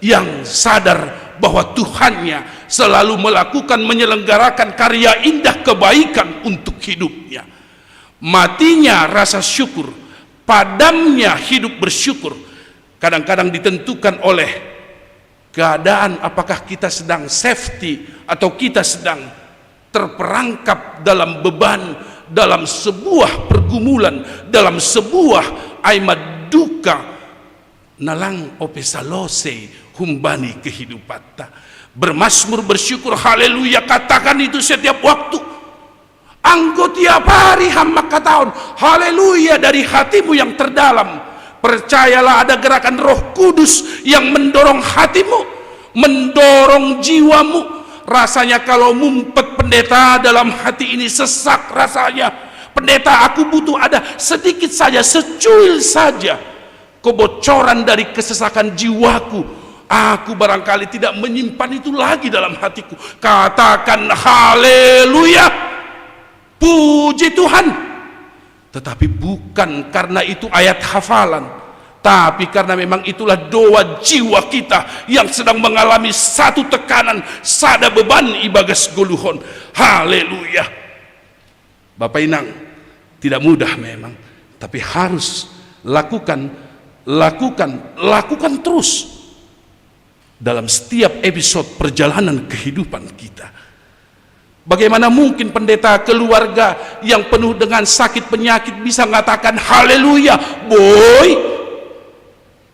yang sadar bahwa Tuhannya selalu melakukan, menyelenggarakan karya indah kebaikan untuk hidupnya. Matinya rasa syukur, padamnya hidup bersyukur, kadang-kadang ditentukan oleh keadaan apakah kita sedang safety atau kita sedang terperangkap dalam beban, dalam sebuah pergumulan, dalam sebuah aimad duka nalang opesalose humbani kehidupan. Bermasmur, bersyukur, haleluya, katakan itu setiap waktu. Anggo tiap hari hamba katakan haleluya dari hatimu yang terdalam. Percayalah ada gerakan Roh Kudus yang mendorong hatimu, mendorong jiwamu. Rasanya kalau mumpet pendeta dalam hati ini sesak rasanya. Pendeta, aku butuh ada sedikit saja, secuil saja kebocoran dari kesesakan jiwaku. Aku barangkali tidak menyimpan itu lagi dalam hatiku. Katakan haleluya, puji Tuhan. Tetapi bukan karena itu ayat hafalan, tapi karena memang itulah doa jiwa kita yang sedang mengalami satu tekanan, sada beban ibagas goluhon. Haleluya. Bapak Inang, tidak mudah memang, tapi harus lakukan terus dalam setiap episode perjalanan kehidupan kita. Bagaimana mungkin pendeta keluarga yang penuh dengan sakit penyakit bisa mengatakan haleluya, boy?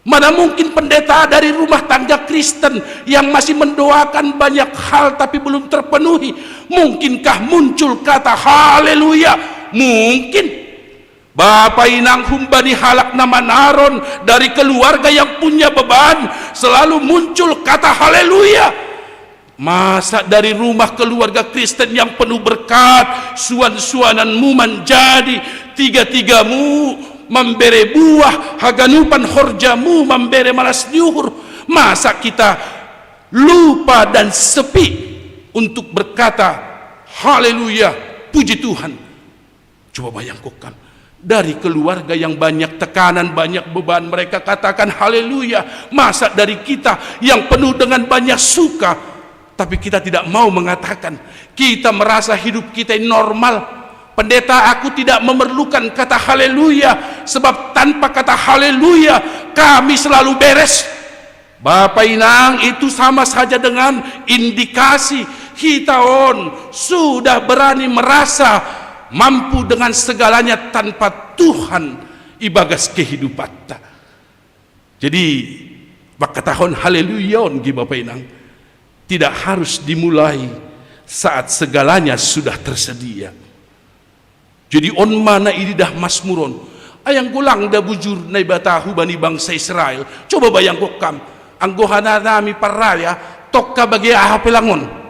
Mana mungkin pendeta dari rumah tangga Kristen yang masih mendoakan banyak hal tapi belum terpenuhi, mungkinkah muncul kata haleluya? Mungkin. Bapak Inang Humbani Halak nama Naron dari keluarga yang punya beban, selalu muncul kata haleluya. Masa dari rumah keluarga Kristen yang penuh berkat, suan-suananmu menjadi tiga-tigamu membere buah, haganupan horjamu membere malas nyuhur. Masa kita lupa dan sepi untuk berkata haleluya, puji Tuhan? Coba bayangkan, dari keluarga yang banyak tekanan, banyak beban, mereka katakan haleluya. Masa dari kita yang penuh dengan banyak suka, tapi kita tidak mau mengatakan, kita merasa hidup kita normal. Pendeta, aku tidak memerlukan kata haleluya, sebab tanpa kata haleluya kami selalu beres. Bapak Inang, itu sama saja dengan indikasi kita sudah berani merasa mampu dengan segalanya tanpa Tuhan ibagas kehidupan. Jadi maka tahun haleluya Bapak Inang tidak harus dimulai saat segalanya sudah tersedia. Jadi on mana ini dah masmuron ayang gulang dah bujur nai batahu bani bangsa Israel. Coba bayang kokam anggohana nami paraya tokka bagi aha pelangon.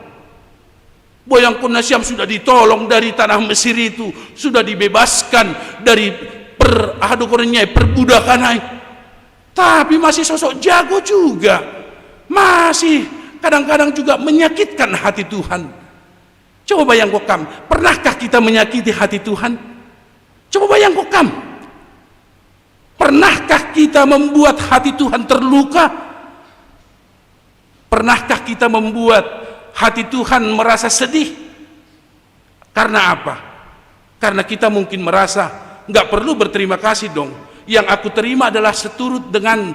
Boyang kun Nasyam sudah ditolong dari tanah Mesir itu, sudah dibebaskan dari perbudakan. Tapi masih sosok jago juga, masih kadang-kadang juga menyakitkan hati Tuhan. Coba bayang kokam, pernahkah kita menyakiti hati Tuhan? Coba bayang kokam, pernahkah kita membuat hati Tuhan terluka? Pernahkah kita membuat hati Tuhan merasa sedih? Karena apa? Karena kita mungkin merasa nggak perlu berterima kasih dong. Yang aku terima adalah seturut dengan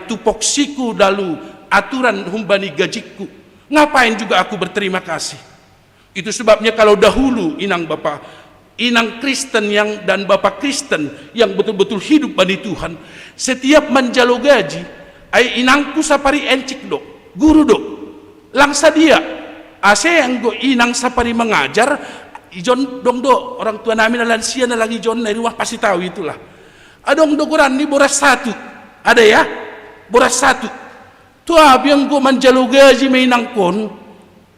tupoksiku dalu aturan humbani gajiku. Ngapain juga aku berterima kasih? Itu sebabnya kalau dahulu inang Kristen dan bapak Kristen yang betul-betul hidup bagi Tuhan, setiap menjalo gaji, ay inangku sapari encik dok, guru dok, langsa dia, ase yang go inang sapari mengajar, ijon dong do, orang tua namin lansia na lagi ijon dari rumah pasti tahu itulah. Adong dogoran ni boras satu, ada ya, boras satu. Tuh yang go menjalo gaji mainang kon,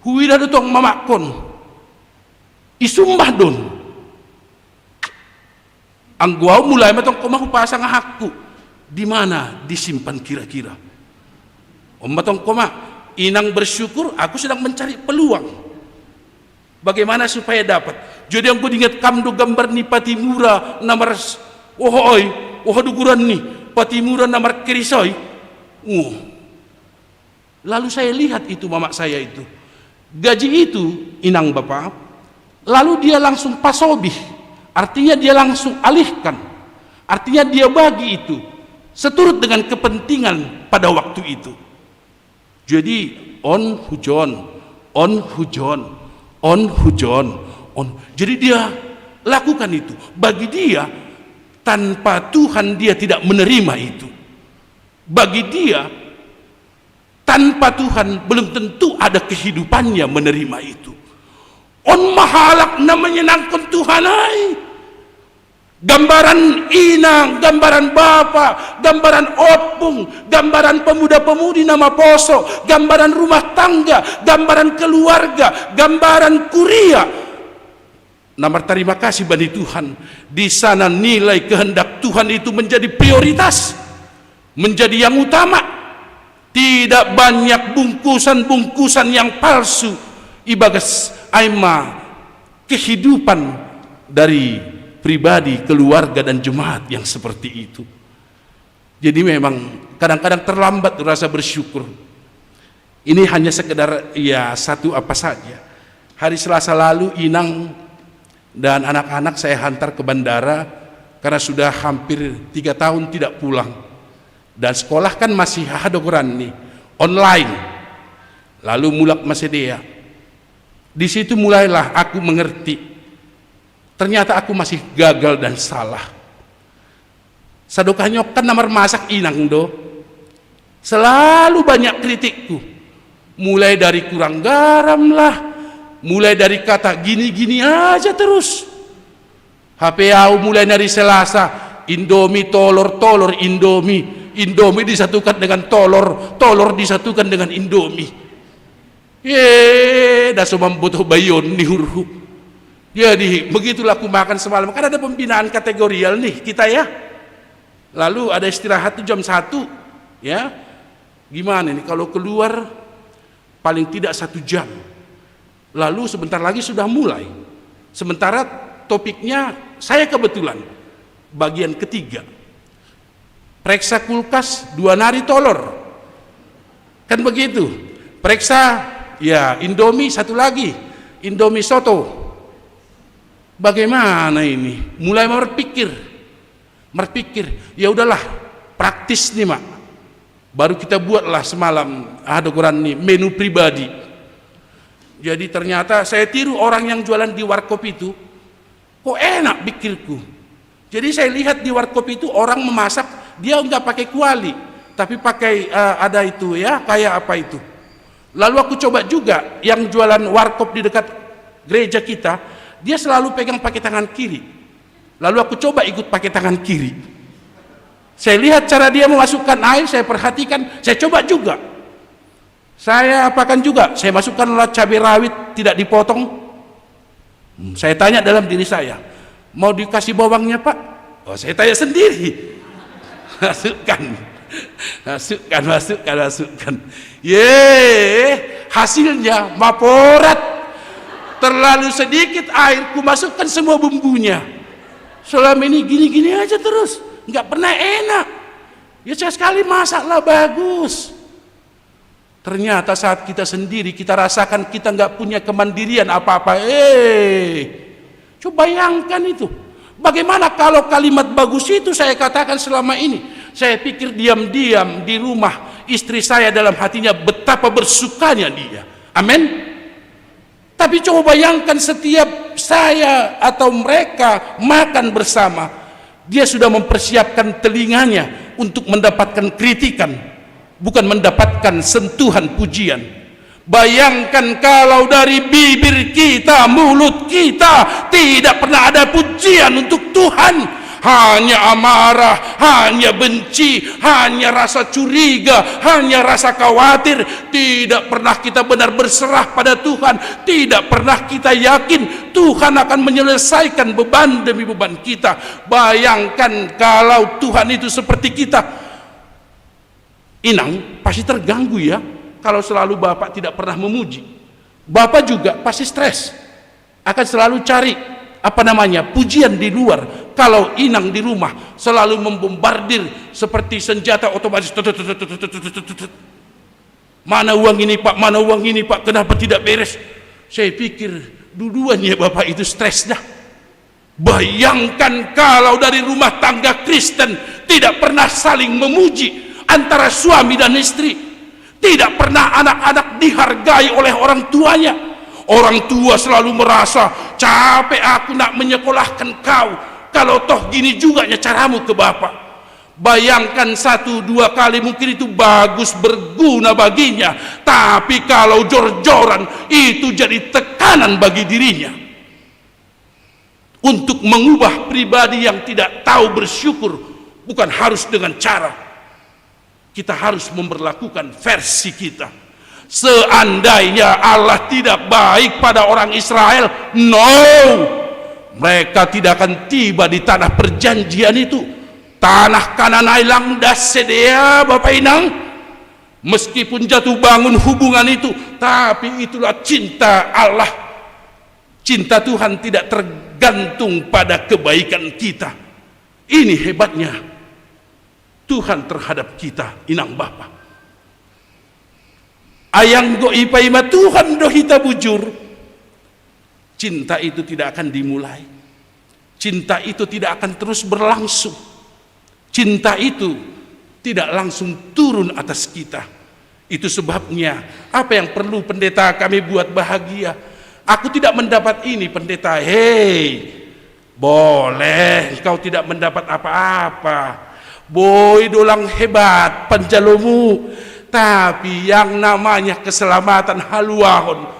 huwira dotong mamakon. Isumbah don ang guaw mulai matong kumahu pasang hakku di mana disimpan kira-kira matong koma inang bersyukur aku sedang mencari peluang bagaimana supaya dapat. Jadi ang ingat kamdo gambar ni Patimura namar duguran ni Patimura namar kerisoy. Lalu saya lihat itu mamak saya itu gaji itu inang bapak. Lalu dia langsung pasobih, artinya dia langsung alihkan, artinya dia bagi itu seturut dengan kepentingan pada waktu itu. Jadi on hujon. Jadi dia lakukan itu. Bagi dia tanpa Tuhan dia tidak menerima itu. Bagi dia tanpa Tuhan belum tentu ada kehidupannya menerima itu. On mahalak na menyenangkan Tuhan ay. Gambaran inang, gambaran bapa, gambaran opung, gambaran pemuda-pemudi nama poso, gambaran rumah tangga, gambaran keluarga, gambaran kuria. Namar terima kasih bagi Tuhan. Di sana nilai kehendak Tuhan itu menjadi prioritas, menjadi yang utama. Tidak banyak bungkusan-bungkusan yang palsu. Ibagas aima kehidupan dari pribadi, keluarga dan jemaat yang seperti itu. Jadi memang kadang-kadang terlambat rasa bersyukur. Ini hanya sekedar satu apa saja. Hari Selasa lalu inang dan anak-anak saya hantar ke bandara karena sudah hampir 3 tahun tidak pulang. Dan sekolah kan masih hadogoran nih, online. Lalu mulak Masedia. Di situ mulailah aku mengerti. Ternyata aku masih gagal dan salah. Sadokahnya kan namar masak inang do. Selalu banyak kritikku. Mulai dari kurang garam lah, mulai dari kata gini-gini aja terus. HP aku mulai dari Selasa, Indomie tolor Indomie disatukan dengan tolor disatukan dengan Indomie. Dah semua butuh bayon nih huru. Jadi begitulah aku makan semalam. Kan ada pembinaan kategorial nih kita ya. Lalu ada istirahat tuh jam 1 ya. Gimana nih kalau keluar paling tidak 1 jam. Lalu sebentar lagi sudah mulai. Sementara topiknya saya kebetulan bagian ketiga. Periksa kulkas 2 nari tolor. Kan begitu. Periksa ya Indomie 1 lagi. Indomie soto. Bagaimana ini? Mulai berpikir. Ya udahlah, praktis nih mak. Baru kita buatlah semalam hadogoran nih menu pribadi. Jadi ternyata saya tiru orang yang jualan di warkop itu. Kok enak pikirku. Jadi saya lihat di warkop itu orang memasak, dia nggak pakai kuali, tapi pakai ada itu ya, kayak apa itu. Lalu aku coba juga yang jualan warkop di dekat gereja kita, dia selalu pegang pakai tangan kiri. Lalu aku coba ikut pakai tangan kiri. Saya lihat cara dia memasukkan air, saya perhatikan, saya coba juga. Saya apakan juga, saya masukkanlah cabai rawit tidak dipotong. Saya tanya dalam diri saya, mau dikasih bawangnya pak? Oh saya tanya sendiri. Masukkan. Hasilnya maporat. Terlalu sedikit air, ku masukkan semua bumbunya. Selama ini gini-gini aja terus, nggak pernah enak. Ya sekali masaklah bagus. Ternyata saat kita sendiri, kita rasakan kita nggak punya kemandirian apa-apa. Coba bayangkan itu. Bagaimana kalau kalimat bagus itu saya katakan selama ini? Saya pikir diam-diam di rumah istri saya dalam hatinya betapa bersukanya dia. Amin. Tapi coba bayangkan setiap saya atau mereka makan bersama, dia sudah mempersiapkan telinganya untuk mendapatkan kritikan, bukan mendapatkan sentuhan pujian. Bayangkan kalau dari bibir kita, mulut kita tidak pernah ada pujian untuk Tuhan. Hanya amarah, hanya benci, hanya rasa curiga, hanya rasa khawatir. Tidak pernah kita benar berserah pada Tuhan. Tidak pernah kita yakin Tuhan akan menyelesaikan beban demi beban kita. Bayangkan kalau Tuhan itu seperti kita. Inang pasti terganggu ya kalau selalu Bapak tidak pernah memuji. Bapak juga pasti stres, akan selalu cari pujian di luar. Kalau Inang di rumah selalu membombardir seperti senjata otomatis. Mana uang ini pak, mana uang ini pak, kenapa tidak beres? Saya pikir dua-duanya Bapak itu stres dah. Bayangkan kalau dari rumah tangga Kristen tidak pernah saling memuji antara suami dan istri. Tidak pernah anak-anak dihargai oleh orang tuanya. Orang tua selalu merasa capek aku nak menyekolahkan kau, kalau toh gini juga caramu ke bapak. Bayangkan 1-2 kali mungkin itu bagus berguna baginya, tapi kalau jor-joran itu jadi tekanan bagi dirinya untuk mengubah pribadi yang tidak tahu bersyukur. Bukan harus dengan cara kita harus memberlakukan versi kita. Seandainya Allah tidak baik pada orang Israel, mereka tidak akan tiba di tanah perjanjian itu. Tanah Kanan ailang das sedia Bapak Inang. Meskipun jatuh bangun hubungan itu, tapi itulah cinta Allah. Cinta Tuhan tidak tergantung pada kebaikan kita. Ini hebatnya Tuhan terhadap kita, Inang Bapak. Ayang go ipaima Tuhan do hita bujur. cinta itu tidak akan dimulai. Cinta itu tidak akan terus berlangsung. Cinta itu tidak langsung turun atas kita. Itu sebabnya apa yang perlu pendeta kami buat bahagia. Aku tidak mendapat ini pendeta. Hei, boleh engkau tidak mendapat apa-apa. Boy dolang hebat panjalomu. Tapi yang namanya keselamatan haluahon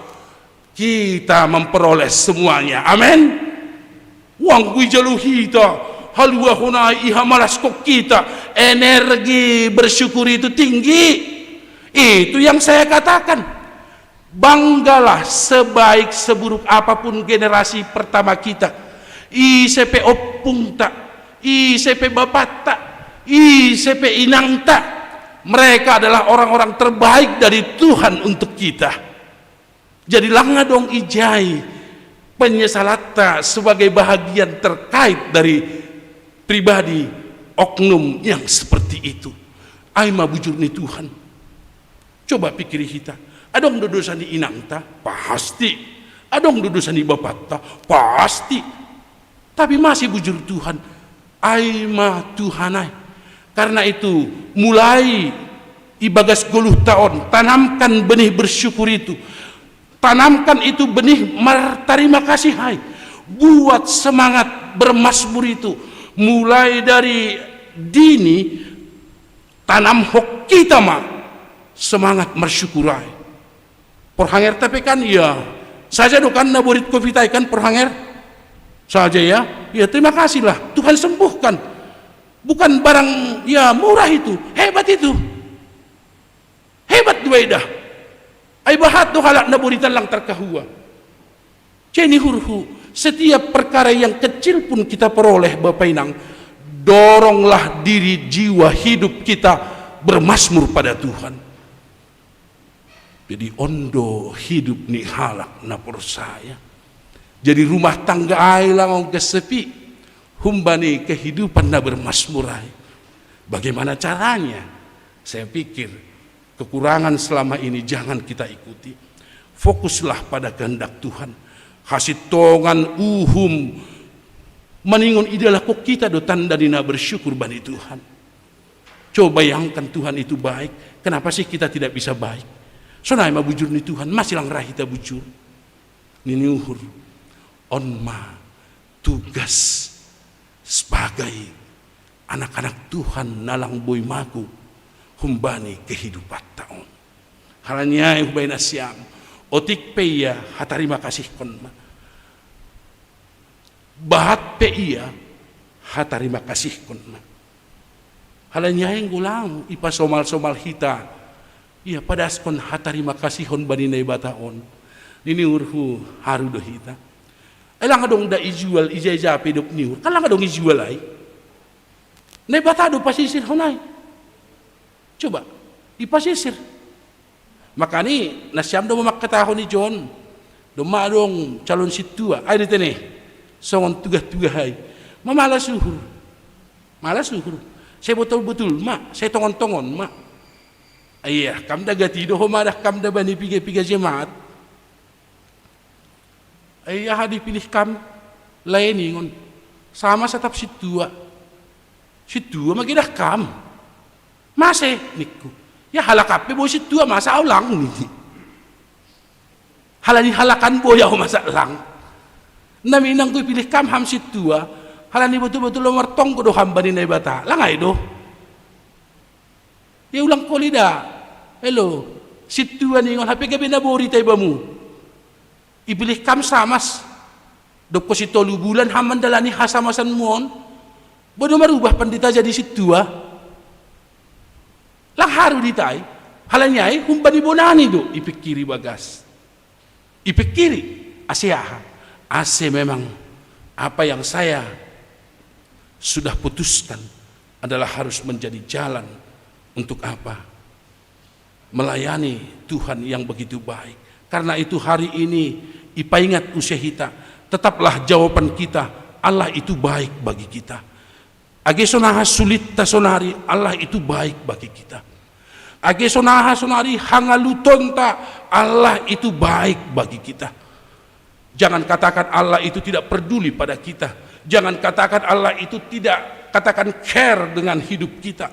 kita memperoleh semuanya. Amin. Wang kui jaluhita haluahona iha malas kok kita. Energi bersyukur itu tinggi. Itu yang saya katakan. Banggalah sebaik seburuk apapun generasi pertama kita. ICP opung tak, ICP bapak tak, ICP inang tak. Mereka adalah orang-orang terbaik dari Tuhan untuk kita. Jadi langga dong ijai penyesalata sebagai bahagian terkait dari pribadi oknum yang seperti itu. Aima bujur ni Tuhan. Coba pikiri kita. Adong dodosan di inang ta? Pasti. Adong dodosan di bapak ta? Pasti. Tapi masih bujur Tuhan. Aima Tuhanai. Karena itu mulai ibagas 10 tahun tanamkan benih bersyukur itu, tanamkan itu benih terima kasih hai, buat semangat bermazmur itu mulai dari dini, tanam hok kita mah semangat bersyukurai. Perhanger tapi kan ya saja dokan naburit covid kan perhanger saja ya terima kasihlah Tuhan sembuhkan. Bukan barang ya murah itu, hebat itu. Hebat duaidah. Ai bahat do halak naburitan lang terkahua. Ceni hurhu, setiap perkara yang kecil pun kita peroleh Bapak Inang, doronglah diri jiwa hidup kita bermazmur pada Tuhan. Jadi ondo hidup ni halak na persaya. Jadi rumah tangga ai lang kesepi. Humbani kehidupan na bermazmurai. Bagaimana caranya? Saya pikir kekurangan selama ini jangan kita ikuti. Fokuslah pada kehendak Tuhan. Kasih tongan meningun idalah kok kita do tanda dina bersyukur bani Tuhan. Coba bayangkan Tuhan itu baik. Kenapa sih kita tidak bisa baik? Sonai ma bujur ni Tuhan masih lang rahita bujur. Nini uhur onma tugas sebagai anak-anak Tuhan nalang boy maku humbani kehidupan tahun halanya hubay nasyam otik peya hatarima kasih konma bahat peya hatarima kasih konma halanya yang gulang ipa somal-somal hita iya padas kon hatarima kasih hon bani nay bataon nini urhu haru do hita elang dong da ijual ijai-jai pedok niur kalang dong ijual ay nay batado pasisir honay coba ipasisir makani nasyam do makataho ni John do madong calon situa ay dito ni songon tugas-tugas ay mamalas suhur malas suhur saya betul-betul mak saya tongon-tongon mak ayah kam da gati do homadah kam da bani piga-piga jemaat ay dipilih kam lain sama setap situa magidah kam masih niku ya halakape bo situa masa ulang nih halani halakan boya masa lang naminang ko pilih kam ham situa halani betul-betul lomartong ko do hamba ni nay bata langay do ya ulang ko lida hello situa ningon hape gabi na bori tay bamu ipilih kam samas dok ko si 3 bulan haman dalani hasamasan mon bodo marubah pandita jadi situa lang haru ditay halanyay humbani bonani do ipikiri bagas ipikiri asiaha ase memang apa yang saya sudah putuskan adalah harus menjadi jalan untuk apa melayani Tuhan yang begitu baik. Karena itu hari ini ipa ingat usia kita, tetaplah jawaban kita, Allah itu baik bagi kita. Age sonaha sulit ta sonari, Allah itu baik bagi kita. Age sonaha sonari hangaluton ta, Allah itu baik bagi kita. Jangan katakan Allah itu tidak peduli pada kita. Jangan katakan Allah itu tidak care dengan hidup kita.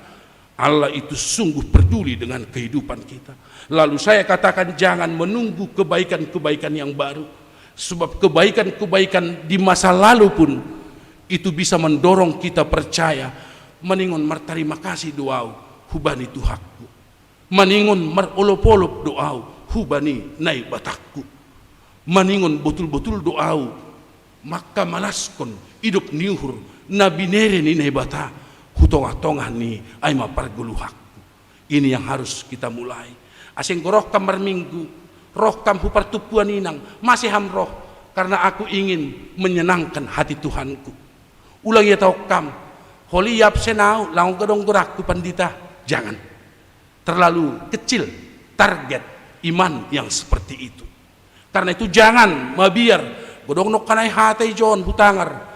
Allah itu sungguh peduli dengan kehidupan kita. Lalu saya katakan jangan menunggu kebaikan-kebaikan yang baru. Sebab kebaikan-kebaikan di masa lalu pun itu bisa mendorong kita percaya. Meningon martarima kasih doau hubani Tuhanku. Meningon marolop-olop doau hubani nai batakku. Meningon betul-betul doau maka malaskon hidup niuhur nabi nere ni nai bata hutongah-tongah ni aima parguluhakku. Ini yang harus kita mulai. Asing roh kamar minggu, roh kam hupartupuan inang masih hamroh karena aku ingin menyenangkan hati Tuhanku. Ulang ya tau kam holi yap senau laung gedong gerakku pandita. Jangan terlalu kecil target iman yang seperti itu. Karena itu jangan mabiar godong nok kanai hatai John hutangar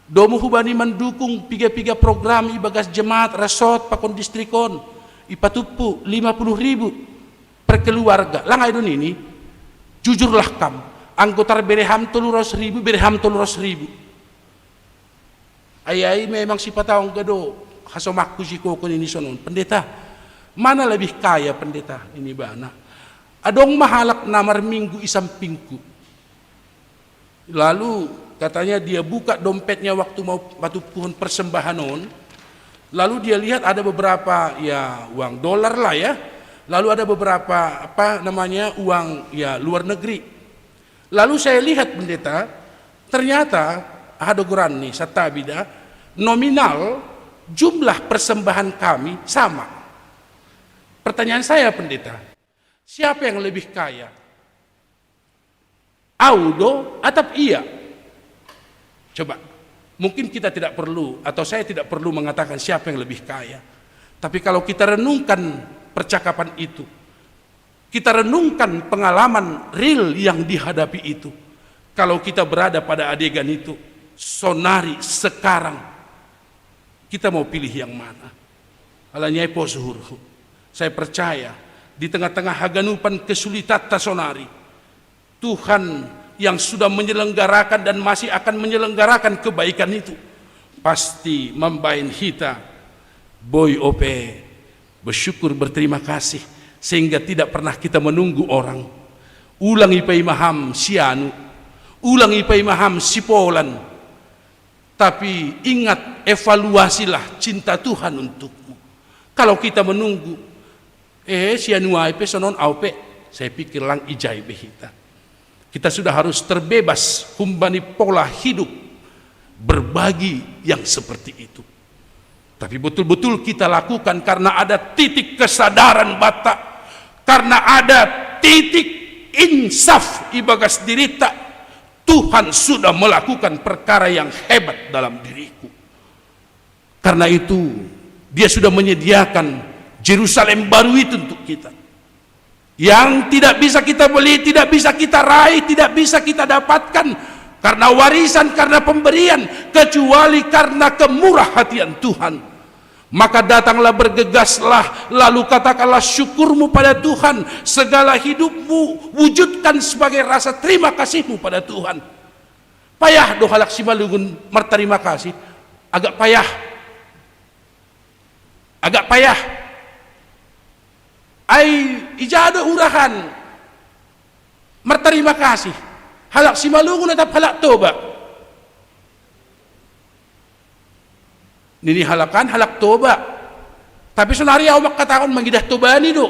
domu hubani mendukung piga-piga program ibagas jemaat resort pakon distrikon ipatupu 50.000 per keluarga langai don ini jujurlah kam anggota bereham 300.000 bereham 300.000 ayai memang sipataong gado hasomakku sikokon ini sonon pendeta mana lebih kaya pendeta ini bana adong mahalak namar minggu isampingku. Lalu katanya dia buka dompetnya waktu mau batu pohon persembahan on. Lalu dia lihat ada beberapa ya uang dolar lah ya. Lalu ada beberapa apa namanya uang ya luar negeri. Lalu saya lihat pendeta ternyata ada guran nih satabida nominal jumlah persembahan kami sama. Pertanyaan saya pendeta, siapa yang lebih kaya? Audo atau iya? Coba, mungkin kita tidak perlu atau saya tidak perlu mengatakan siapa yang lebih kaya. Tapi kalau kita renungkan percakapan itu, kita renungkan pengalaman real yang dihadapi itu. Kalau kita berada pada adegan itu, sonari sekarang, kita mau pilih yang mana? Alanyai posuhurhu. Saya percaya di tengah-tengah haganupan kesulitan tasonari, Tuhan yang sudah menyelenggarakan dan masih akan menyelenggarakan kebaikan itu pasti membain kita boy ope bersyukur berterima kasih sehingga tidak pernah kita menunggu orang ulang ipai maham sianu ulang ipai maham sipolan tapi ingat evaluasilah cinta Tuhan untukmu. Kalau kita menunggu sianu ipai sonon aupe saya pikir lang ijai behita. Kita sudah harus terbebas kumbani pola hidup berbagi yang seperti itu. Tapi betul-betul kita lakukan karena ada titik kesadaran bata, karena ada titik insaf ibagas dirita. Tuhan sudah melakukan perkara yang hebat dalam diriku. Karena itu dia sudah menyediakan Yerusalem baru itu untuk kita. Yang tidak bisa kita beli, tidak bisa kita raih, tidak bisa kita dapatkan karena warisan, karena pemberian, kecuali karena kemurah hatian Tuhan. Maka datanglah, bergegaslah, lalu katakanlah syukurmu pada Tuhan, segala hidupmu wujudkan sebagai rasa terima kasihmu pada Tuhan. Payah dohalak si malungun martarima kasih, agak payah. Ai ijado urahan martarima kasih halak si malungun atap halak toba nini halakan halak toba tapi sonari awak katakan mangidah toba ni do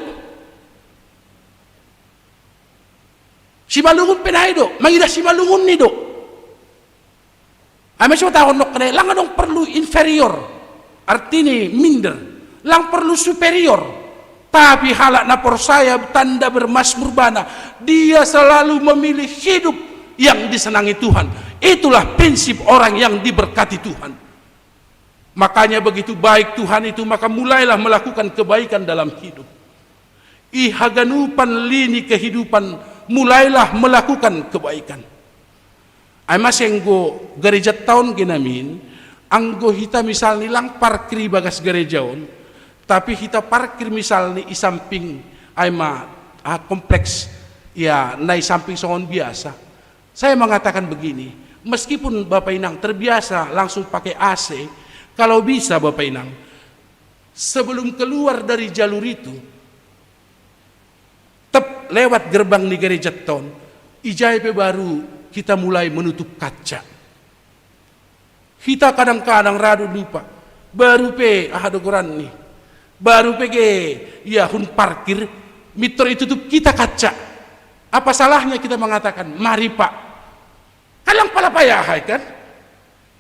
si malungun penai do mangidah si malungun ni do ame so tahun nok kene lang dong perlu inferior artini minder lang perlu superior. Tapi halak napor saya tanda bermasmur bana, dia selalu memilih hidup yang disenangi Tuhan. Itulah prinsip orang yang diberkati Tuhan. Makanya begitu baik Tuhan itu, maka mulailah melakukan kebaikan dalam hidup. Ihaganupan lini kehidupan, mulailah melakukan kebaikan. Ay masenggo gereja tahun genamin, anggo hita misal nilang parkir bagas gerejaon. Tapi kita parkir misalnya di samping aima kompleks ya naik samping songon biasa Saya mengatakan begini, meskipun Bapak Inang terbiasa langsung pakai AC, kalau bisa Bapak Inang, sebelum keluar dari jalur itu, lewat gerbang di gereja ton, ijai baru kita mulai menutup kaca. Kita kadang-kadang radu lupa, baru pe ahadogoran nih, baru pe ya hun parkir, mitor itu tutup kita kaca. Apa salahnya kita mengatakan, mari Pak, kalang pala payah kan?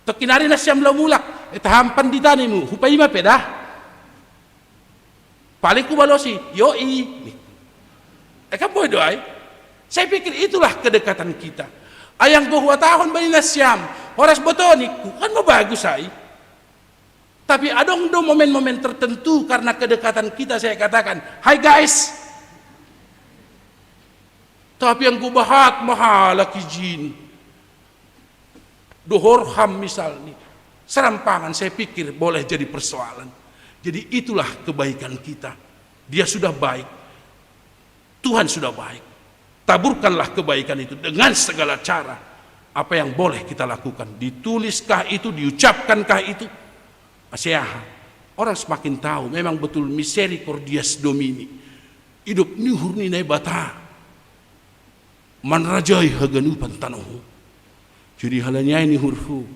Tokinari na siyam lamulak, hampan di tanimu, hupai ma pedah. Paling kubalosi, yoi. Kan boy doai. Saya pikir itulah kedekatan kita. Ayang gua tahun bani nasyam, horas botonik, kan mau bagus ay. Tapi ada momen-momen tertentu karena kedekatan kita saya katakan, hai guys. Tapi yang gua bahat mahala kijin. Dohorham misalnya, serampangan saya pikir boleh jadi persoalan. Jadi itulah kebaikan kita. Dia sudah baik. Tuhan sudah baik. Taburkanlah kebaikan itu dengan segala cara. Apa yang boleh kita lakukan? Dituliskah itu, diucapkankah itu? Masyaha. Orang semakin tahu memang betul misericordias domini. Hidup nuhur ninai bata. Manrajai haganupan tanohu. Jadi halanya ini hurfu.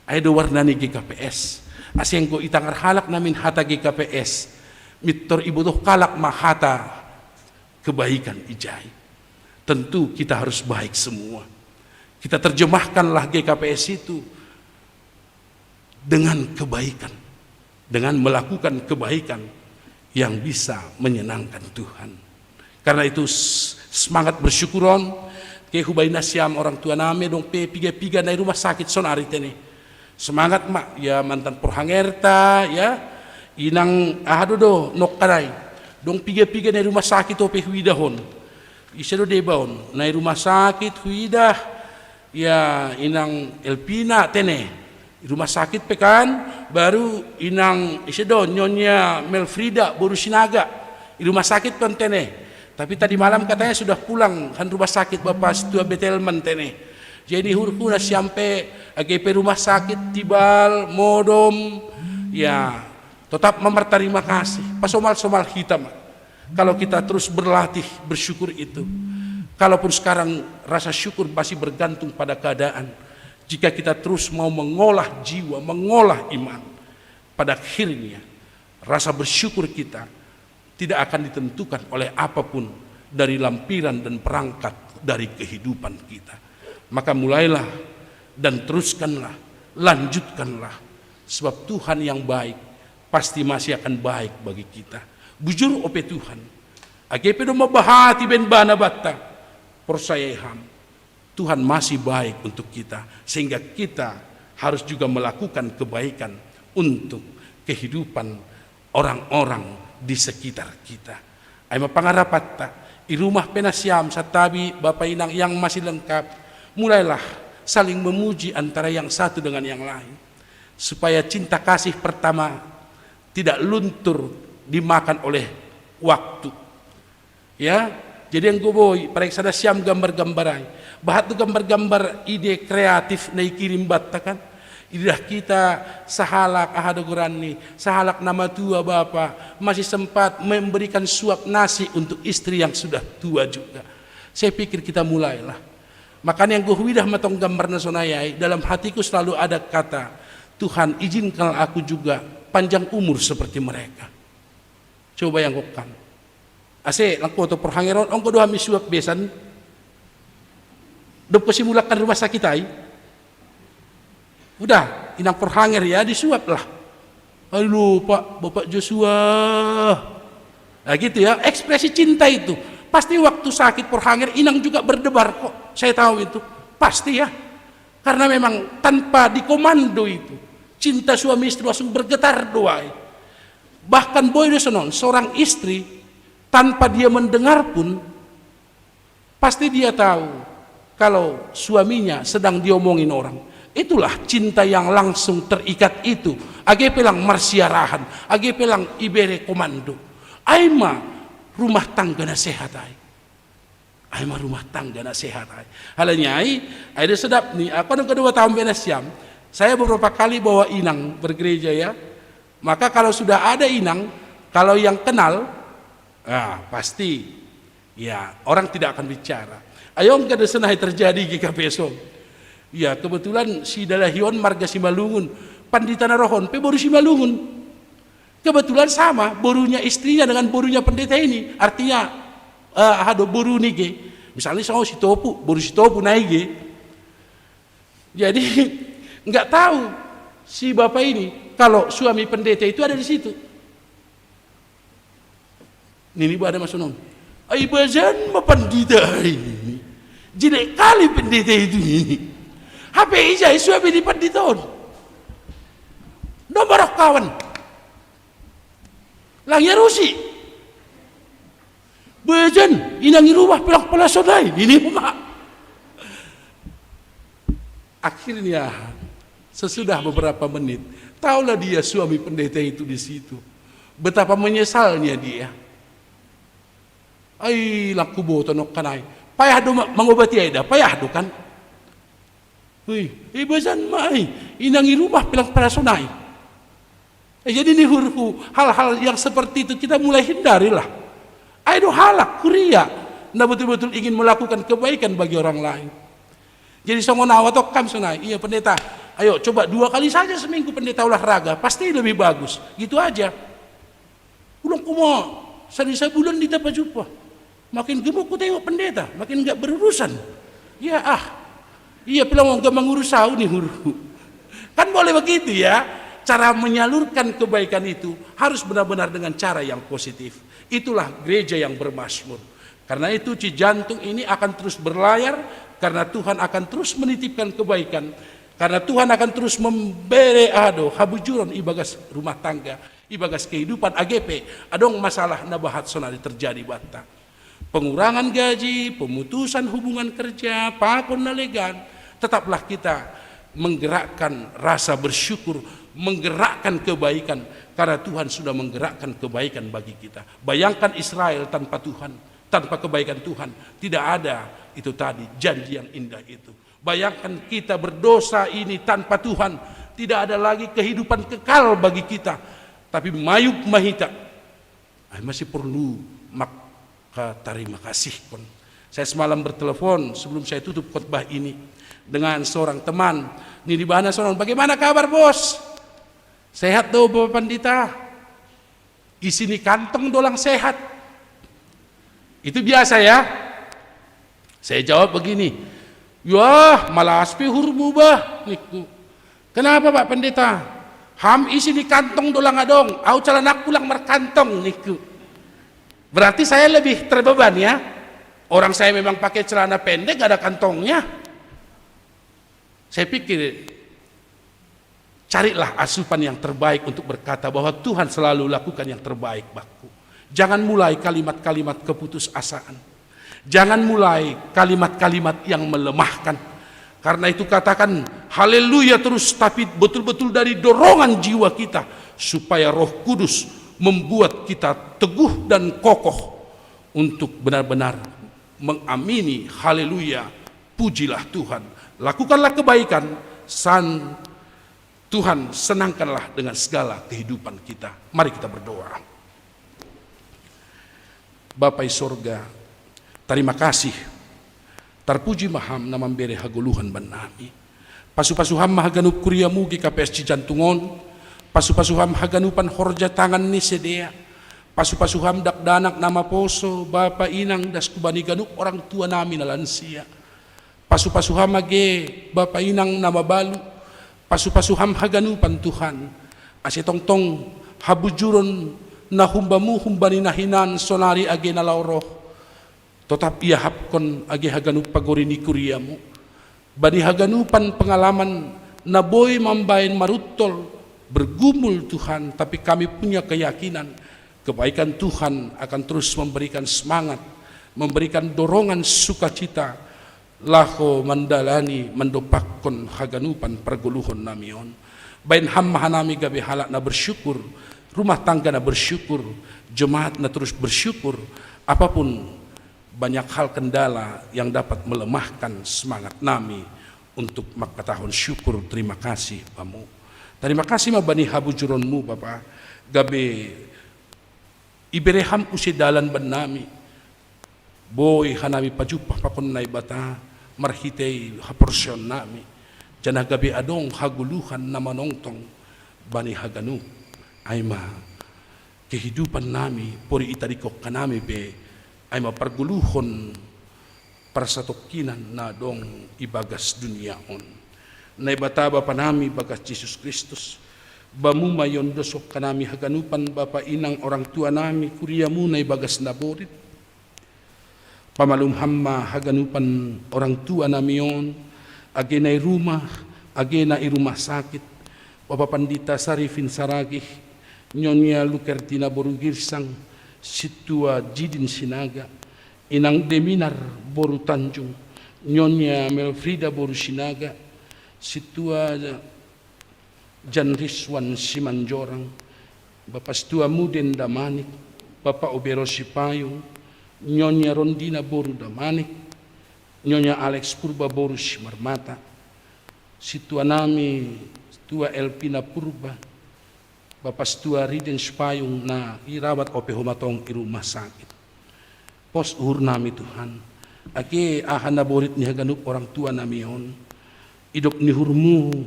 Ada warnani GKPS. Asyang ko itangar halak namin hata GKPS. Mitor ibu toh kalak mahata kebaikan ijai. Tentu kita harus baik semua. Kita terjemahkanlah GKPS itu dengan kebaikan, dengan melakukan kebaikan yang bisa menyenangkan Tuhan. Karena itu semangat bersyukuron ke hubay nasyam orang tua name dong piga-piga na rumah sakit sonari tene. Semangat mak ya mantan porhangerta ya inang ahadodo nokkaray dong piga-piga na rumah sakit ope huidahon. Isero debaon na rumah sakit huidah ya inang Elpina tene rumah sakit pekan baru inang isedo nyonya Melfrida Borusinaga rumah sakit pan tene tapi tadi malam katanya sudah pulang kan rumah sakit Bapak Setua Betelman tene jadi hurfu na sampai AGP rumah sakit Tibal Modom ya tetap memperterima kasih pasomal-somal hitam. Kalau kita terus berlatih bersyukur itu, kalaupun sekarang rasa syukur masih bergantung pada keadaan, jika kita terus mau mengolah jiwa, mengolah iman, pada akhirnya rasa bersyukur kita tidak akan ditentukan oleh apapun dari lampiran dan perangkat dari kehidupan kita. Maka mulailah dan teruskanlah, lanjutkanlah, sebab Tuhan yang baik pasti masih akan baik bagi kita. Bujur ope Tuhan. Agepe do mabahati ben bana batta. Persayaham. Tuhan masih baik untuk kita sehingga kita harus juga melakukan kebaikan untuk kehidupan orang-orang di sekitar kita. Ay mapangarapatta i rumah penasyam sa tabi Bapak Inang yang masih lengkap. Mulailah saling memuji antara yang satu dengan yang lain supaya cinta kasih pertama tidak luntur dimakan oleh waktu ya jadi yang goboy pareksada siam gambar-gambaran bahat tu gambar-gambar ide kreatif na ikirim batta kan idah kita sahalak ahadogorani sahalak nama tua Bapak masih sempat memberikan suap nasi untuk istri yang sudah tua juga. Saya pikir kita mulailah makanya yang gohuidah matong gambar nasonayai dalam hatiku selalu ada kata Tuhan izinkan aku juga panjang umur seperti mereka. Coba yang kokan. Ase langko to perhangeron ongko doha misuap besan. Do simulakan rumah sakit ai. Udah, inang perhanger ya disuap lah. Halo Pak, Bapak Joshua. Nah gitu ya, ekspresi cinta itu. Pasti waktu sakit perhanger inang juga berdebar kok. Saya tahu itu. Pasti ya. Karena memang tanpa dikomando itu. Cinta suami istri langsung bergetar doai. Bahkan boy sonon seorang istri tanpa dia mendengar pun pasti dia tahu kalau suaminya sedang diomongin orang. Itulah cinta yang langsung terikat itu. Age pelang marsiarahan, age pelang ibere komando. Aima rumah tangga na sehat ay. Ay mah rumah tangga na sehat ay. Halanya ay ada sedap nih. Aku nang kedua tahun benasyam. Saya beberapa kali bawa inang bergereja ya. Maka kalau sudah ada inang, kalau yang kenal, pasti ya orang tidak akan bicara. Ayo kada senai terjadi jika besok. Ya kebetulan si Dalahion marga Simalungun, pandita narohon, pe boru Simalungun. Kebetulan sama borunya istrinya dengan borunya pendeta ini. Artinya hado boru nige. Misalnya sama si Topu, boru si Topu naige. Jadi nggak tahu si bapak ini kalau suami pendeta itu ada di situ. Nini ada masunon. Ay bazan mapandita ini. Jelek kali pendeta itu ini. HP ijai suami di panditon. Nomor kawan. Langya rusi. Bajan, inangi rumah pelak pelasonai. Ini mak. Akhirnya sesudah beberapa menit, tahulah dia suami pendeta itu di situ. Betapa menyesalnya dia. Ay laku boto nok kanai. Payah do mengobati aida, payah do kan. Bajan mai, inangi rumah pelak pelasonai. Jadi ini hal-hal yang seperti itu kita mulai hindarilah. Ayo halak kuria, nah betul-betul ingin melakukan kebaikan bagi orang lain. Jadi songonawa tok kam sunai, iya pendeta, ayo coba 2 kali saja seminggu pendeta olahraga, pasti lebih bagus. Gitu aja. Ulang kumo, sadisa bulan di dapat jumpa. Makin gemuk ku tengok pendeta, makin enggak berurusan. Ya iya pelang enggak mengurus sahur nih huru. Kan boleh begitu ya. Cara menyalurkan kebaikan itu harus benar-benar dengan cara yang positif. Itulah gereja yang bermazmur. Karena itu Cijantung ini akan terus berlayar, karena Tuhan akan terus menitipkan kebaikan, karena Tuhan akan terus memberi habujuron ibagas rumah tangga, ibagas kehidupan AGP. Adong masalah nabahat sonali terjadi bata. Pengurangan gaji, pemutusan hubungan kerja, pakon nalegan, tetaplah kita menggerakkan rasa bersyukur, menggerakkan kebaikan, karena Tuhan sudah menggerakkan kebaikan bagi kita. Bayangkan Israel tanpa Tuhan, tanpa kebaikan Tuhan, tidak ada itu tadi janji yang indah itu. Bayangkan kita berdosa ini tanpa Tuhan, tidak ada lagi kehidupan kekal bagi kita. Tapi mayuk mahita, masih perlu maka terima kasih. Saya semalam bertelepon sebelum saya tutup khotbah ini dengan seorang teman. Ini di Bahana Sonon, bagaimana kabar bos? Sehat tuh Bapak Pandita? Isi nih kantong dolang sehat. Itu biasa ya. Saya jawab begini, wah malas pihur mubah. Kenapa Pak Pendeta? Ham isi nih kantong dolang adong, au calanak pulang merkantong niku. Berarti saya lebih terbeban ya. Orang saya memang pakai celana pendek, gak ada kantongnya. Saya pikir carilah asupan yang terbaik untuk berkata bahwa Tuhan selalu lakukan yang terbaik baku. Jangan mulai kalimat-kalimat keputusasaan. Jangan mulai kalimat-kalimat yang melemahkan. Karena itu katakan haleluya terus, tapi betul-betul dari dorongan jiwa kita, supaya Roh Kudus membuat kita teguh dan kokoh untuk benar-benar mengamini haleluya, pujilah Tuhan. Lakukanlah kebaikan, Tuhan senangkanlah dengan segala kehidupan kita. Mari kita berdoa. Bapa sorga, terima kasih. Terpuji maham nama bere haguluhan banami. Pasu-pasuham mahaganup kuriamu gi KPS Cijantungon. Pasu-pasuham haganupan horja tangan ni sedea. Pasu-pasuham dakdanak nama poso, Bapa inang das kubani ganuk orang tua nami na lansia. Pasu-pasuham age Bapa inang nama balu. Pasu-pasuham haganupan Tuhan. Asetong-tong habujuron na humbamu humbani nahinan sonari age na lauroh. Tetap ia hapkon age haganup pagorini kuriamu. Bani haganupan pengalaman na boy mambain marutol bergumul Tuhan, tapi kami punya keyakinan kebaikan Tuhan akan terus memberikan semangat, memberikan dorongan sukacita. Laho mandalani mendopakon haganupan perguluhon namion. Bain hamma nami gabe halak na bersyukur, rumah tangga na bersyukur, jemaat na terus bersyukur, apapun banyak hal kendala yang dapat melemahkan semangat nami untuk makatahon syukur terima kasih pamu. Terima kasih mabani habujuronmu Bapa, gabe ibereham usidalan ban nami, boy hanami pajupah pakon na ibata, marhitay haporsyon nami, jana gabe adong haguluhan na manongtong, bani haganu, ay ma kehidupan nami, pori itarikok kanami be, ay maparguluhon para sa tokinan na dong ibagas duniaon. Na ibataba pa nami bagas Jesus Kristus, bamu mayon dosok kanami haganupan bapa inang orang tua nami, kuriya mo na ibagas naborit. Pamalumhamma haganupan orang tua nami yon, age na irumah, age na irumah sakit, Bapa Pandita Sarifin Saragih, Nyonya Lukertina Borugirsang, Situa Jidin Sinaga, Inang Deminar Boru Tanjung, Nyonya Melfrida Boru Sinaga, Situa Janriswan Simanjorang, Bapak Stua Muden Damanik, Bapak Obero Sipayung, Nyonya Rondina Boru Damanik, Nyonya Alex Purba Boru Simarmata, Situa Nami, Situa Elpina Purba, Bapak Stua Riden Spayung na irawat ope humatong irumah sakit. Pos uhur nami Tuhan, ake ahan naborit ni haganup orang tua nami yon, idok ni hurmu,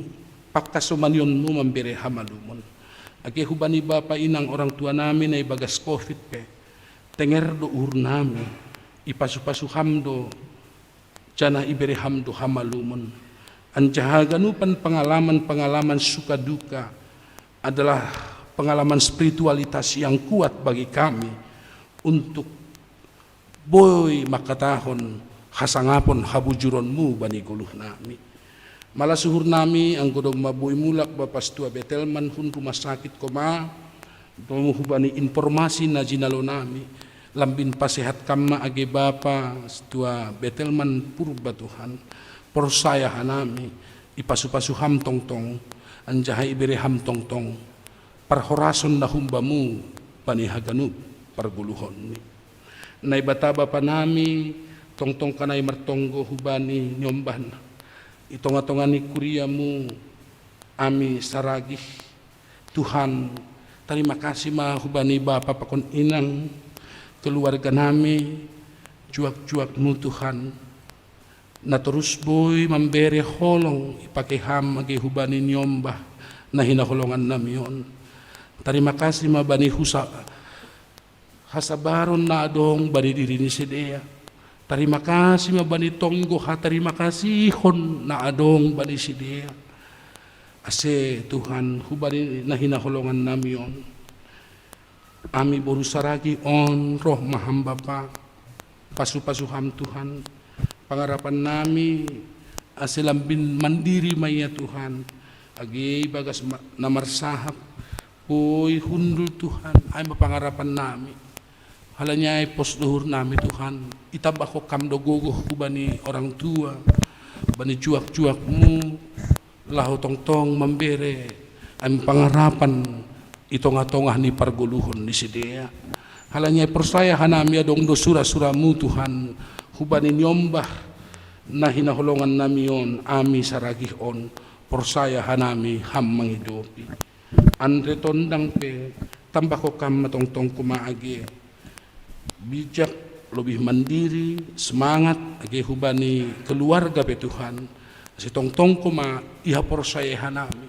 pakasuman yon mo mambere hamalumon. Ake hubani bapa inang orang tua nami na ibagas COVID pe, tenger do uhur nami, ipasupasu hamdo, jana ibere hamdo hamalumon. Anjahaganupan pengalaman-pengalaman suka duka adalah pengalaman spiritualitas yang kuat bagi kami untuk boy makatahon hasangapon habujuronmu bani guluh nami. Malah suhur nami ang godong mabuy mulak Bapak Stua Betelman hun rumah sakit koma hubani informasi na jinalo nami lambin pasehat kama age Bapa Stua Betelman Purba Tuhan. Persaya hanami ipasupasu ham tongtong anjahay ibere ham tongtong parhorason na humbamu panihaganup parguluhon ni naibataba pa nami tongtong kanay martonggo hubani nyomban itonga-tonga ni kuriamu ami saragih Tuhan. Terima kasih ma hubani Bapa pakon inang keluarga nami juak-juakmu Tuhan na terus boy mambere holong ipakeham agi hubani nyombah na hinaholongan nami yon. Terima kasih ma bani husa hasabaron na adong bani diri ni Sidea. Terima kasih ma bani tonggo ha terima kasih hon na adong bani Sidea. Ase Tuhan hubani na hinaholongan nami yon. Ami borusaragi on roh mahamba pa pasu-pasuham Tuhan. Pangarapan nami asilambin mandiri maya Tuhan agi bagas namarsahap puy hundul Tuhan ay mapangarapan nami halanya ay posluhur nami Tuhan itabako kamdogogo bani orang tua bani juak-juakmu lahu tongtong mambere ay pangarapan itonga-tongah ni parguluhon ni Sidea halanya ay persaya hanami adong do sura-suramu Tuhan hubani nyombah na hinaholongan nami yon ami saragih on porsaya hanami ham mangidopi andre tondang pe tambako kam matongtong kumaage bijak lebih mandiri semangat age hubani keluarga pe Tuhan si tongtong kuma iha porsaya hanami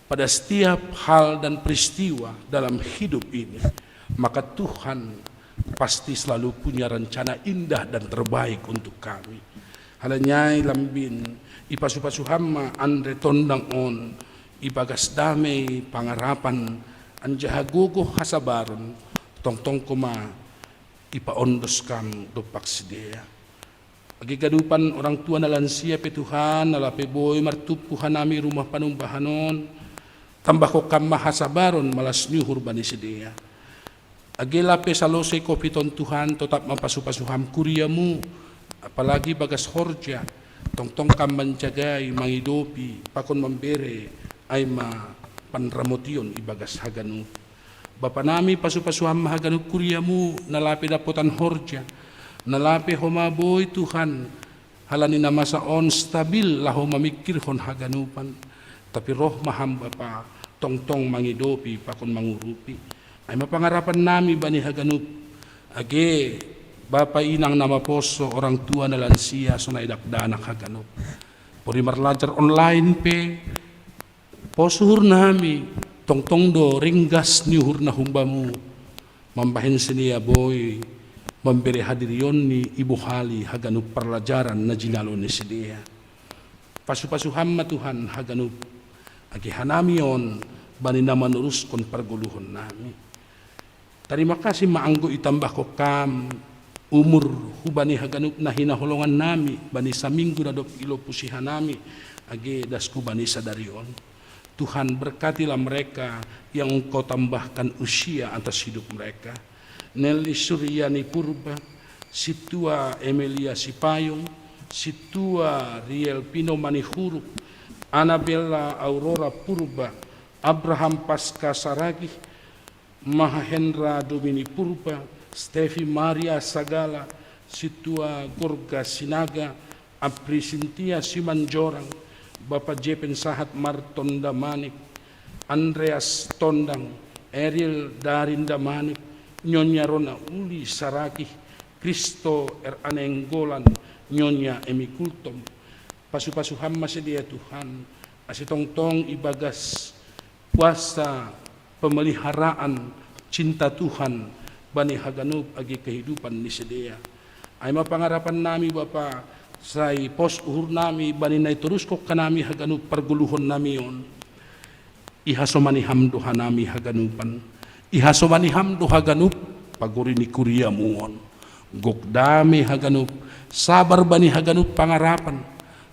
pada setiap hal dan peristiwa dalam hidup ini maka Tuhan pasti selalu punya rencana indah dan terbaik untuk kami. Halanyai lambin ipasupasu hamma andre tondang on ibagas damai pangarapan anjahagogo hasabaron tongtong kuma ipaondos kam dopak Sidea. Bagi gadupan orang tua na lansia pe Tuhan nalape boy martupu hanami rumah panumbahanon tambako kam mahasabaron malas nyuhur bani Sidea. Agila pe salose kopiton Tuhan tetap mapasupasuham kuriamu apalagi bagas horja tongtong kam menjagai mangidopi pakon membere ay ma panramotion ibagas haganu Bapa nami pasupasuham haganu kuriamu nalapi dapotan horja Nalape homaboy Tuhan, halani na masaon stabil laho mamikir hon haganupan. Tapi roh maham Bapa, tongtong mangidopi pakon mangurupi. Ay mapangarapan nami bani haganup. Age, Bapa inang nama poso, orang tua na lansia, so na idakdanak haganup. Puri marlajar online pe, posuhur nami, tongtong do, ringgas niuhur na humbamu. Mambahin siniya boy, memberi hadirion ni ibu hali haganup perlajaran na jinalo ni siniya. Pasu-pasuham Tuhan haganup. Agi hanami yon, bani na manurus kon parguluhon nami. Terima kasih maanggo itambah ko kam, umur hubani haganup na hinahulungan nami, bani sa minggu na dop ilo pusihan nami, agi dasku bani sadarion. Tuhan berkatilah mereka yang Engkau tambahkan usia atas hidup mereka. Nelly Suryani Purba, Situa Emilia Sipayung, Situa Riel Pino Manihuruk, Anabella Aurora Purba, Abraham Pasca Saragi, Mahendra Domini Purba, Stevi Maria Sagala, Situa Gorga Sinaga, Apri Sintia Simanjorang, Bapak Jepen Sahat Marton Damanik, Andreas Tondang, Ariel Darin Damanik, Nyonya Rona Uli Saraki, Kristo Anenggolan, Nyonya Emi Kultom, pasu-pasuham masedia Tuhan, asitongtong ibagas puasa pemeliharaan cinta Tuhan bani haganup agi kehidupan ni sedia. Ay mapangarapan nami Bapa, say pos uhur nami bani na terus kok kanami haganup perguluhon nami yon. Ihasomani hamdoha nami haganupan. Ihasomani hamdo haganup paguri ni kuria muon. Gokdami haganup sabar bani haganup pangarapan.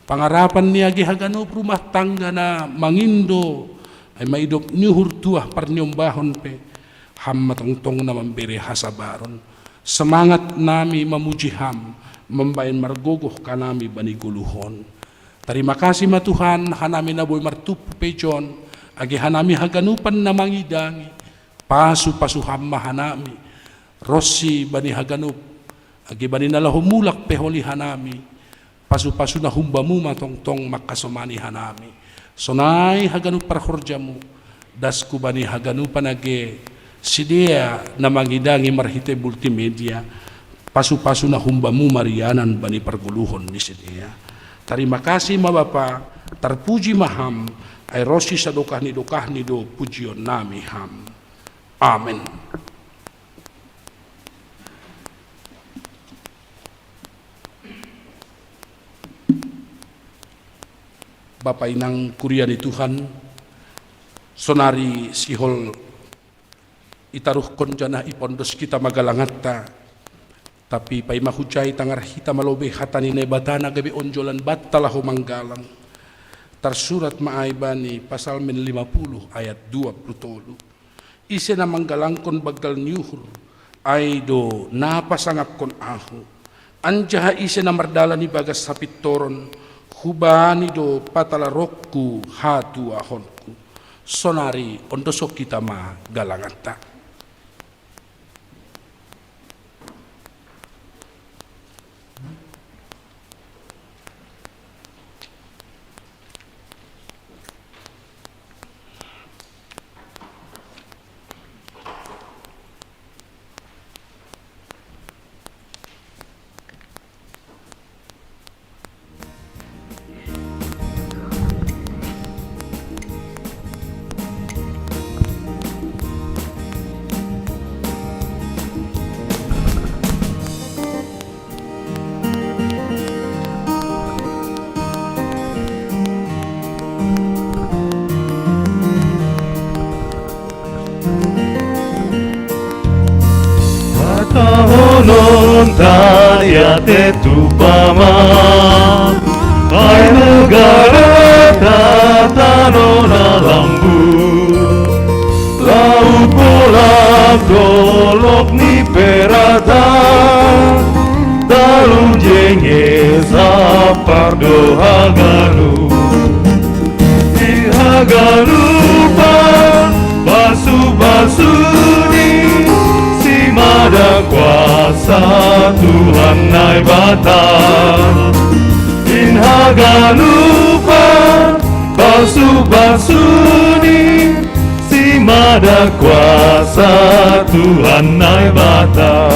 Pangarapan ni agi haganup rumah tangga na mangindo ay maidop nyuhur tuah parnyombahon pe ham matongtong na memberi hasabaron. Semangat nami memuji ham, membayan margogoh kanami bani guluhon. Terima kasih ma Tuhan, hanami na boy martup pejon, agi hanami haganupan na mangidangi, pasu ham mahanami, Rossi bani haganup, agi bani nalahumulak peholi hanami, pasu na humbamu matongtong makasomani hanami. Sonai haganup parhorjamu, dasku bani haganupan age, sidia na mangidangi marhite multimedia, pasu na humbamu marianan bani perguluhon ni sidia. Terima kasih ma Bapa, terpuji maham, ay rosi sa dokah ni do pujion nami ham. Amin. Bapak inang kuria ni Tuhan, sonari sihol itaruh konjana ipondos kita magalangata, tapi pay mahujay tangar hita malobe hatani nebatana gabi onjolan battalahu manggalang. Tersurat maaibani pasal 50 ayat 20. Ise na manggalangkon bagal nyuhur, aido napasangap kon ahu. Anjaha ise na mardala ni bagas sapitoron, hubani do patalarokku hatu ahonku. Sonari ondosok kita ma galangata. Tahonon tariate tupama, ay negara tatanona lambu, laut bola dolok ni perada, dalu jenge sapardo hagalu, di hagalupa basu ni. Ada kuasa Tuhan nai bata Inhagalupa Basu-basuni Si mada kuasa Tuhan nai bata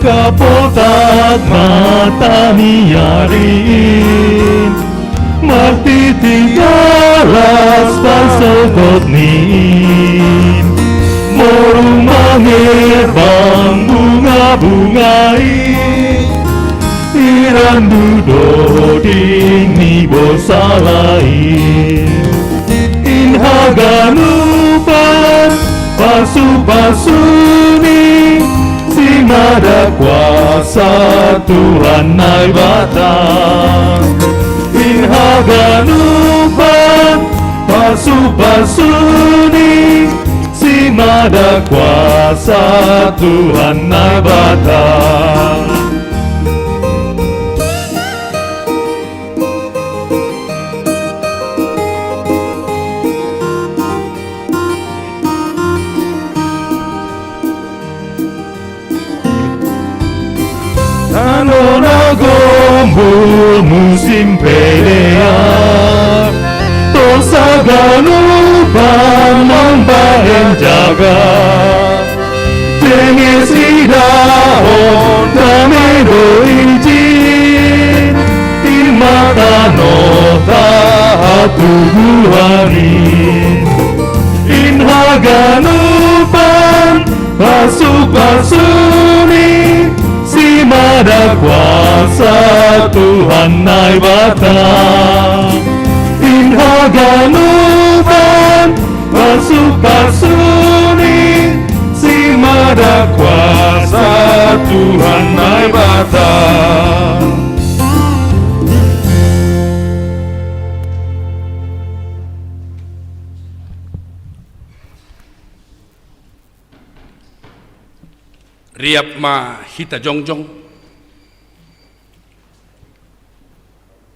Kapotat mata miyarin Magtitigalas pagsukot nin Morong mangirbang bunga-bungai Irandudo ding ni bosalain Inhaganupan pasu-pasuni Si mada kuasa Tuhan nai bata Inhaganupan pasu-pasuni Si mada kuasa Tuhan nai bata Nona gombul musim pelean Tosa ganupan membahen jaga Tengis idahon tamedo izin Imata nota hatuguhanin Inhaganupan pasu-pasuni Si mada kuasa Tuhan nai bata Inhaganupan pasu-pasuni Si mada kuasa Tuhan nai bata Riap ma hita jongjong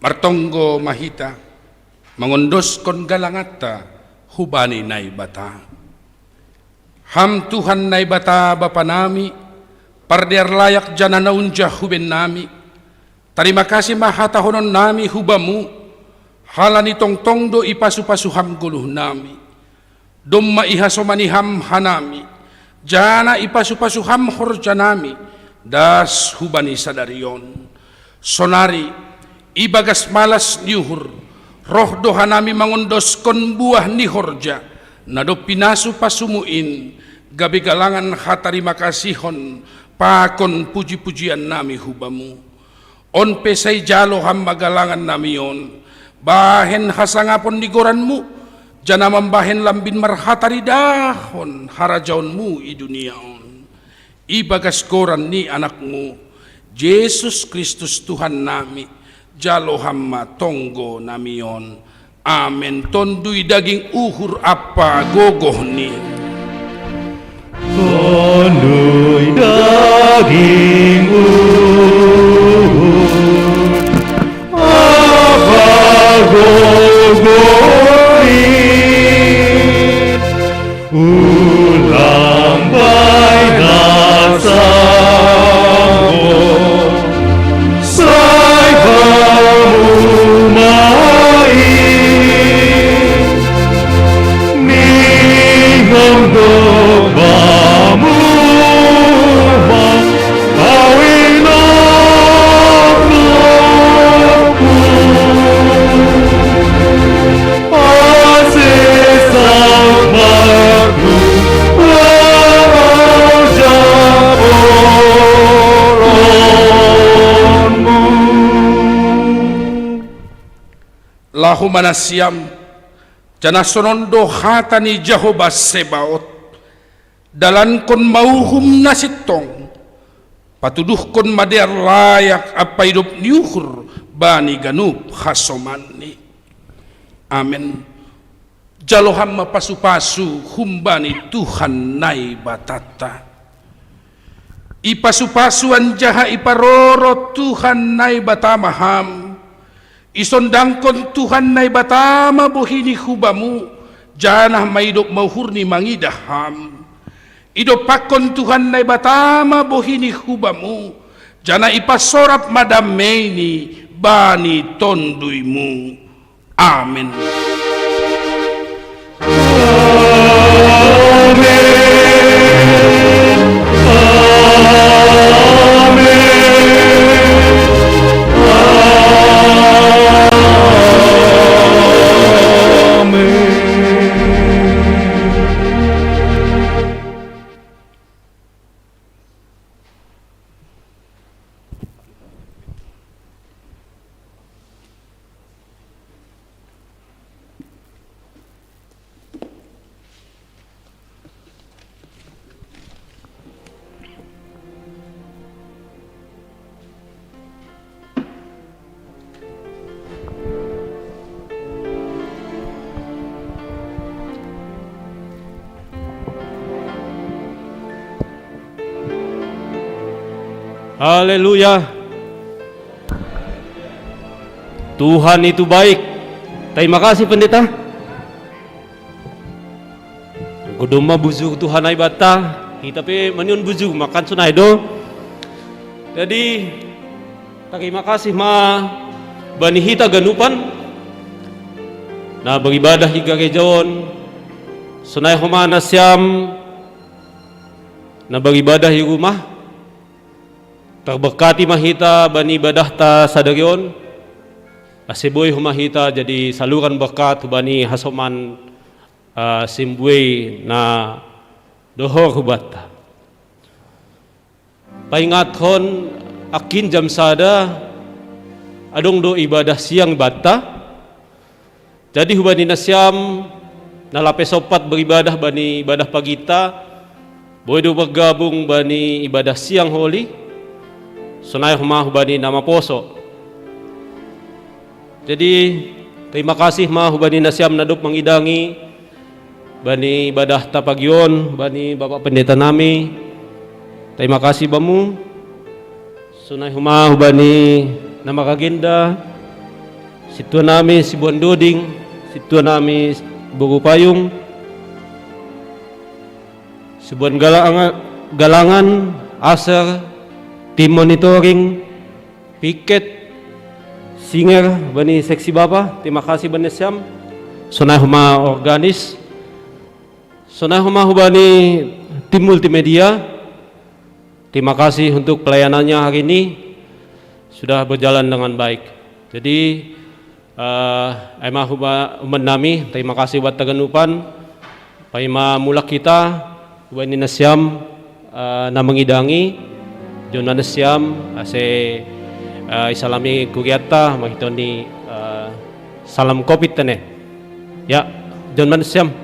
Martonggo mahita Mengondos kon galangata Hubani nai bata Ham Tuhan nai bata Bapa nami Pardiar layak jana naunjah huben nami Terima kasih mahata honon nami hubamu Halani tong-tong do ipasu-pasu ham guluh nami Domma ihasomani ham hanami Jana ipasu-pasu ham horjanami Das hubani sadarion Sonari ibagas malas niuhur Roh dohanami mangondos kon buah ni horja Nado pinasu pasumuin Gabi galangan hatari makasihon Pakon puji-pujian nami hubamu On pesai jalo ham magalangan namion Bahen hasangapon digoranmu Jana membahen lambin marhatari dahon harajaunmu i duniaon. Ibagas koran ni anakmu, Yesus Kristus Tuhan nami, jalo hamma tonggo namion. Amen. Tondui daging uhur apa gogoh ni. Tondui daging uhur apa gogoh ulang baik nasamu sai kamu main ningom dobamu awin aku Lahu manasiam jana sonondo hatani Jehovah Sebaot dalan kon mauhum nasitong patuduh kon mader layak apa hidup niuhur bani ganup hasomani. Amen. Jaloham pasu-pasu humbani Tuhan nai batata ipasupasuan jaha iparoro Tuhan nai batamaham, isondangkon Tuhan nai batama bohini hubamu, janah maidop mauhurni mangidaham. Idopakon Tuhan nai batama bohini hubamu, jana ipasorap madameni bani tonduimu. Amin. Haleluya. Tuhan itu baik. Terima kasih pendeta. Guduma buzu Tuhan ay bata. Kita pe maniun buzu makan sunay do. Jadi terima kasih ma bani hita ganupan na beribadah higa kejaon sunay humana siam na beribadah di rumah. Terberkati mahita bani ibadah ta sadagyon, asiboy humahita jadi saluran berkat bani hasoman simbuy na dohor hubata. Paingathon akin jam sada adong do ibadah siang bata. Jadi hubani nasyam nalape sopat beribadah bani ibadah pagita, boy do bergabung bani ibadah siang holi. Sunay humah bani nama poso. Jadi terima kasih mah bani nasyam nadop mangidangi bani ibadah tapagyon bani Bapak Pendeta nami. Terima kasih bamu. Sunay humah bani nama kagenda. Situ nami si Buan Doding, situ nami Bugu Payung. Si Buan Galangan, Aser, tim monitoring, piket, singer, bani seksi bapa, terima kasih bani siam, sunai huma organis, sunai huma bani tim multimedia, terima kasih untuk pelayanannya hari ini, sudah berjalan dengan baik. Jadi, emah huma nami, terima kasih buat taganupan, paima mulak kita, bani nasiam, na mengidangi, John Manasiam ase isalami kugiata makitoni salam covid tane ya John Manasiam.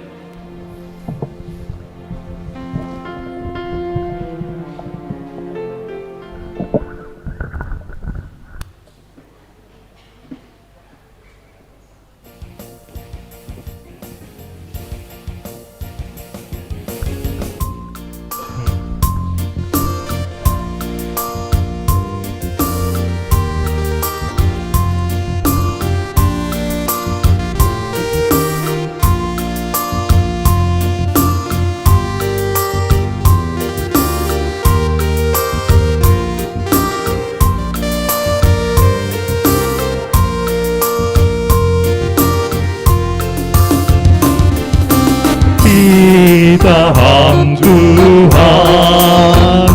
Taham Tuhan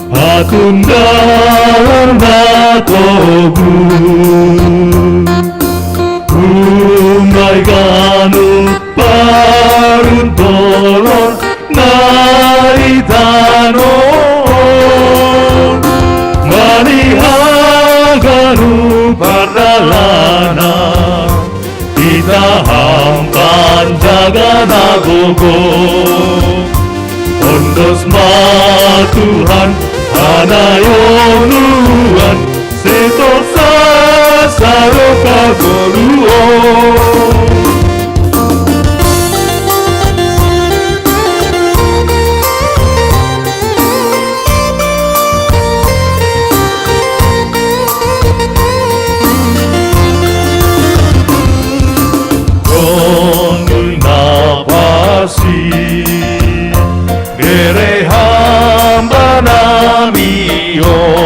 Hakun dalam batobu Umay ganut parun tolong naitanon Manihaganu pardalana Itaham panjaga nagogo Ondos ma Tuhan anayonuan Seto sasaro kagoluo Ere hamba nami yo